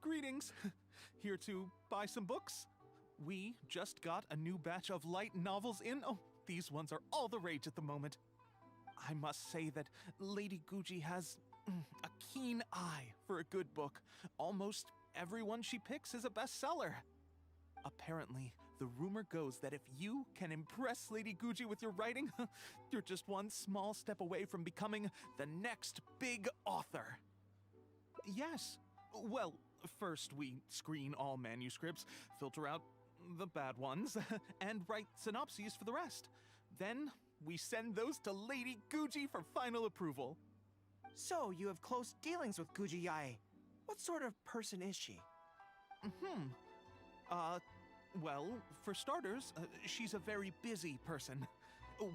Greetings. Here to buy some books? We just got a new batch of light novels in. Oh, these ones are all the rage at the moment. I must say that Lady Guji has a keen eye for a good book. Almost everyone she picks is a bestseller. Apparently, the rumor goes that if you can impress Lady Guji with your writing, you're just one small step away from becoming the next big author. Yes. Well, first we screen all manuscripts, filter out the bad ones, and write synopses for the rest. Then we send those to Lady Guji for final approval. So, you have close dealings with Guji Yae. What sort of person is she? Well, for starters, she's a very busy person.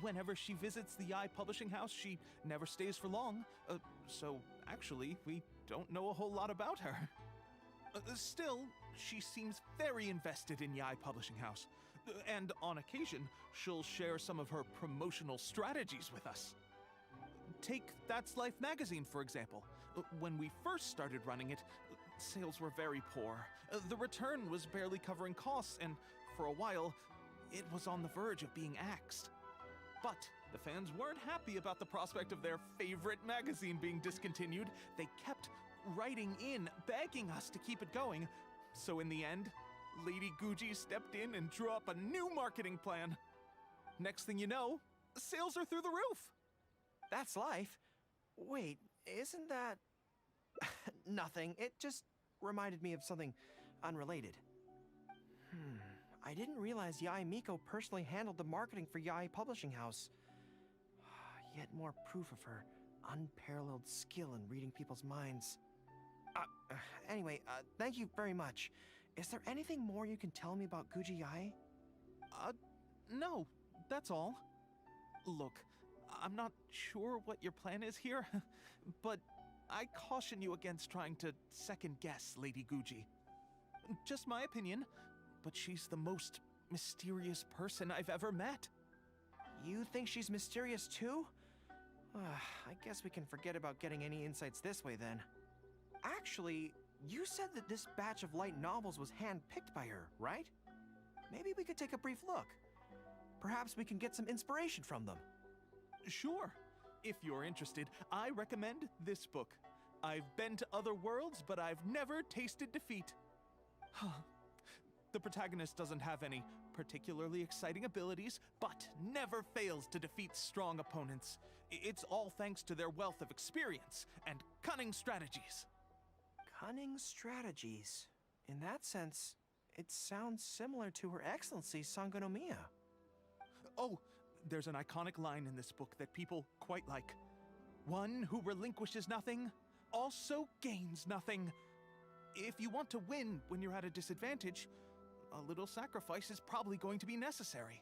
Whenever she visits the Yae Publishing House, she never stays for long. So, actually, we don't know a whole lot about her. Still, she seems very invested in Yae Publishing House. And on occasion, she'll share some of her promotional strategies with us. Take That's Life magazine, for example. When we first started running it, sales were very poor. The return was barely covering costs, and for a while, it was on the verge of being axed. But the fans weren't happy about the prospect of their favorite magazine being discontinued. They kept writing in, begging us to keep it going. So in the end, Lady Guji stepped in and drew up a new marketing plan. Next thing you know, sales are through the roof. That's Life? Wait, isn't that... Nothing. It just reminded me of something unrelated. I didn't realize Yae Miko personally handled the marketing for Yae Publishing House. yet more proof of her unparalleled skill in reading people's minds. Anyway, thank you very much. Is there anything more you can tell me about Guji Yae? No, that's all. Look, I'm not sure what your plan is here, but I caution you against trying to second-guess Lady Guji. Just my opinion, but she's the most mysterious person I've ever met. You think she's mysterious too? I guess we can forget about getting any insights this way then. Actually, you said that this batch of light novels was hand-picked by her, right? Maybe we could take a brief look. Perhaps we can get some inspiration from them. Sure. If you're interested, I recommend this book. I've been to other worlds, but I've never tasted defeat. The protagonist doesn't have any particularly exciting abilities, but never fails to defeat strong opponents. It's all thanks to their wealth of experience and cunning strategies. Cunning strategies? In that sense, it sounds similar to Her Excellency Sangonomiya. Oh, there's an iconic line in this book that people quite like. One who relinquishes nothing also gains nothing. If you want to win when you're at a disadvantage, a little sacrifice is probably going to be necessary.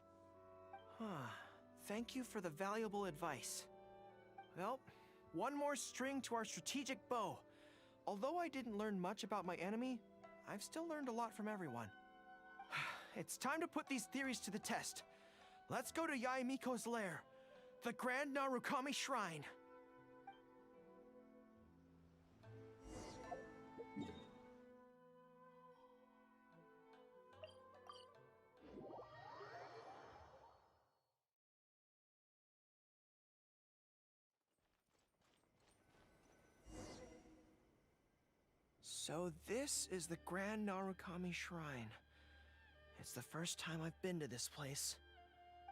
Thank you for the valuable advice. Well, one more string to our strategic bow. Although I didn't learn much about my enemy, I've still learned a lot from everyone. It's time to put these theories to the test. Let's go to Yae Miko's lair, the Grand Narukami Shrine. So this is the Grand Narukami Shrine. It's the first time I've been to this place.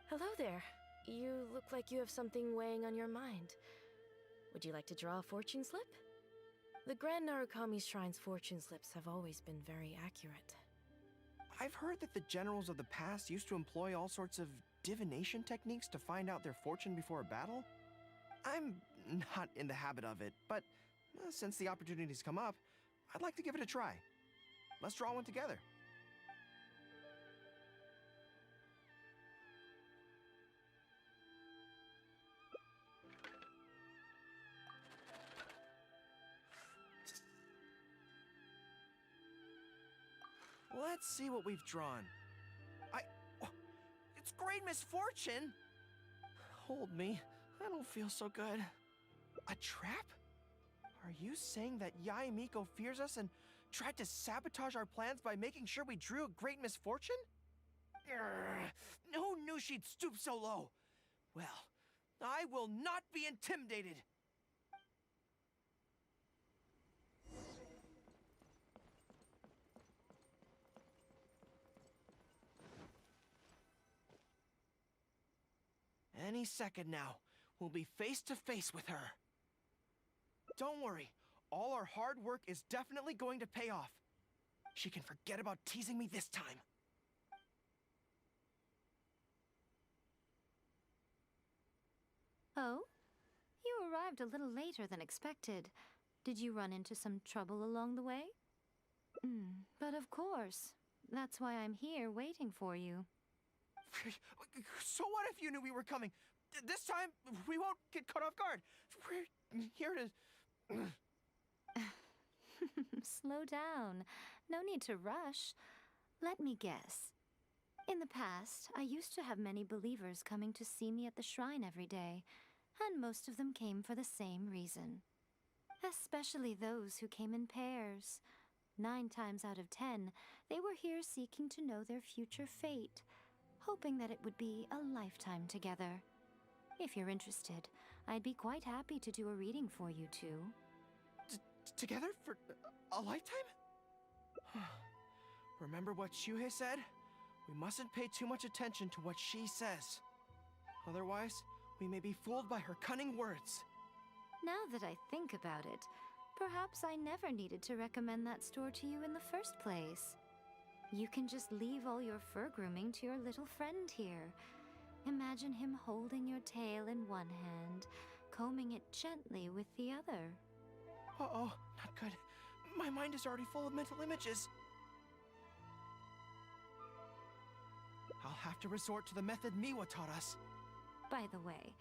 Hello there. You look like you have something weighing on your mind. Would you like to draw a fortune slip? The Grand Narukami Shrine's fortune slips have always been very accurate. I've heard that the generals of the past used to employ all sorts of divination techniques to find out their fortune before a battle. I'm not in the habit of it, but since the opportunity's come up, I'd like to give it a try. Let's draw one together. Let's see what we've drawn. It's great misfortune! Hold me. I don't feel so good. A trap? Are you saying that Yae Miko fears us and tried to sabotage our plans by making sure we drew a great misfortune? Who knew she'd stoop so low? Well, I will not be intimidated. Any second now, we'll be face to face with her. Don't worry, all our hard work is definitely going to pay off. She can forget about teasing me this time. Oh? You arrived a little later than expected. Did you run into some trouble along the way? But of course. That's why I'm here waiting for you. So what if you knew we were coming? This time, we won't get caught off guard. We're here to... Slow down. No need to rush. Let me guess. In the past, I used to have many believers coming to see me at the shrine every day, and most of them came for the same reason. Especially those who came in pairs. 9 times out of 10, they were here seeking to know their future fate, hoping that it would be a lifetime together. If you're interested, I'd be quite happy to do a reading for you two. Together for a lifetime? Remember what Shuhei said? We mustn't pay too much attention to what she says. Otherwise, we may be fooled by her cunning words. Now that I think about it, perhaps I never needed to recommend that store to you in the first place. You can just leave all your fur grooming to your little friend here. Imagine him holding your tail in one hand, combing it gently with the other. Uh-oh, not good. My mind is already full of mental images. I'll have to resort to the method Miwa taught us. By the way,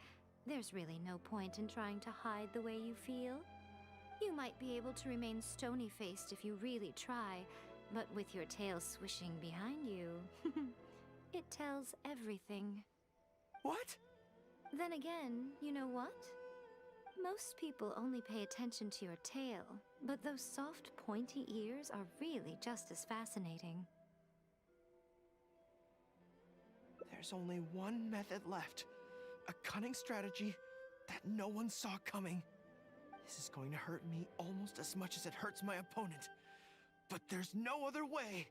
there's really no point in trying to hide the way you feel. You might be able to remain stony-faced if you really try, but with your tail swishing behind you, it tells everything. What? Then again, you know what? Most people only pay attention to your tail, but those soft, pointy ears are really just as fascinating. There's only one method left. A cunning strategy that no one saw coming. This is going to hurt me almost as much as it hurts my opponent. But there's no other way.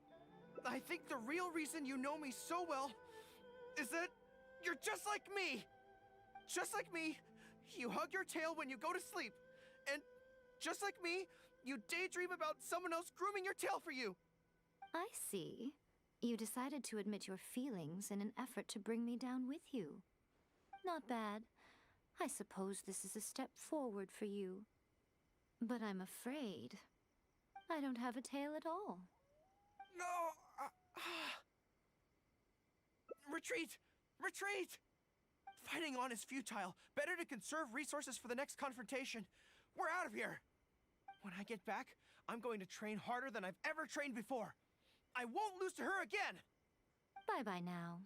I think the real reason you know me so well is that you're just like me. Just like me, you hug your tail when you go to sleep. And just like me, you daydream about someone else grooming your tail for you. I see. You decided to admit your feelings in an effort to bring me down with you. Not bad. I suppose this is a step forward for you. But I'm afraid I don't have a tail at all. No! Retreat! Retreat! Fighting on is futile. Better to conserve resources for the next confrontation. We're out of here! When I get back, I'm going to train harder than I've ever trained before. I won't lose to her again! Bye-bye now.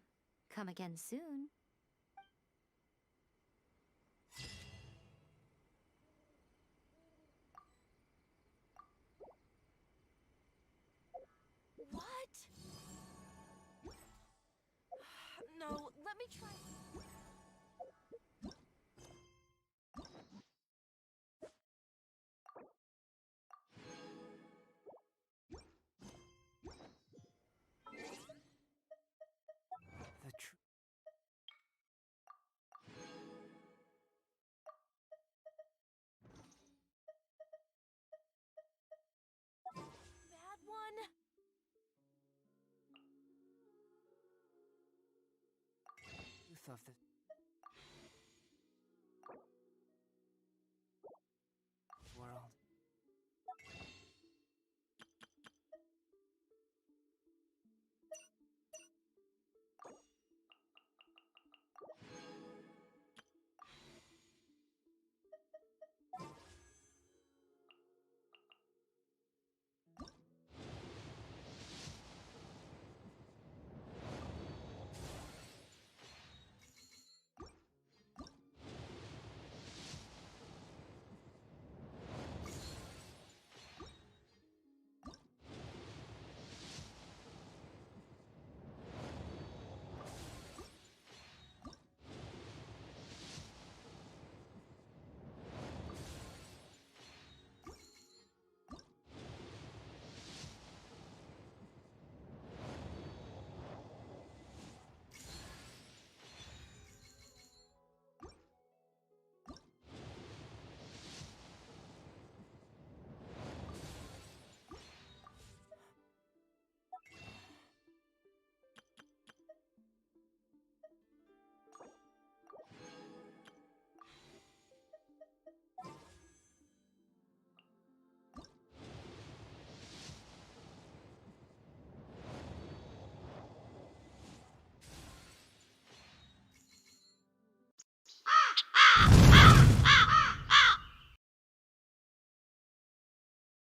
Come again soon. What? No, let me try. Bad one. Truth of the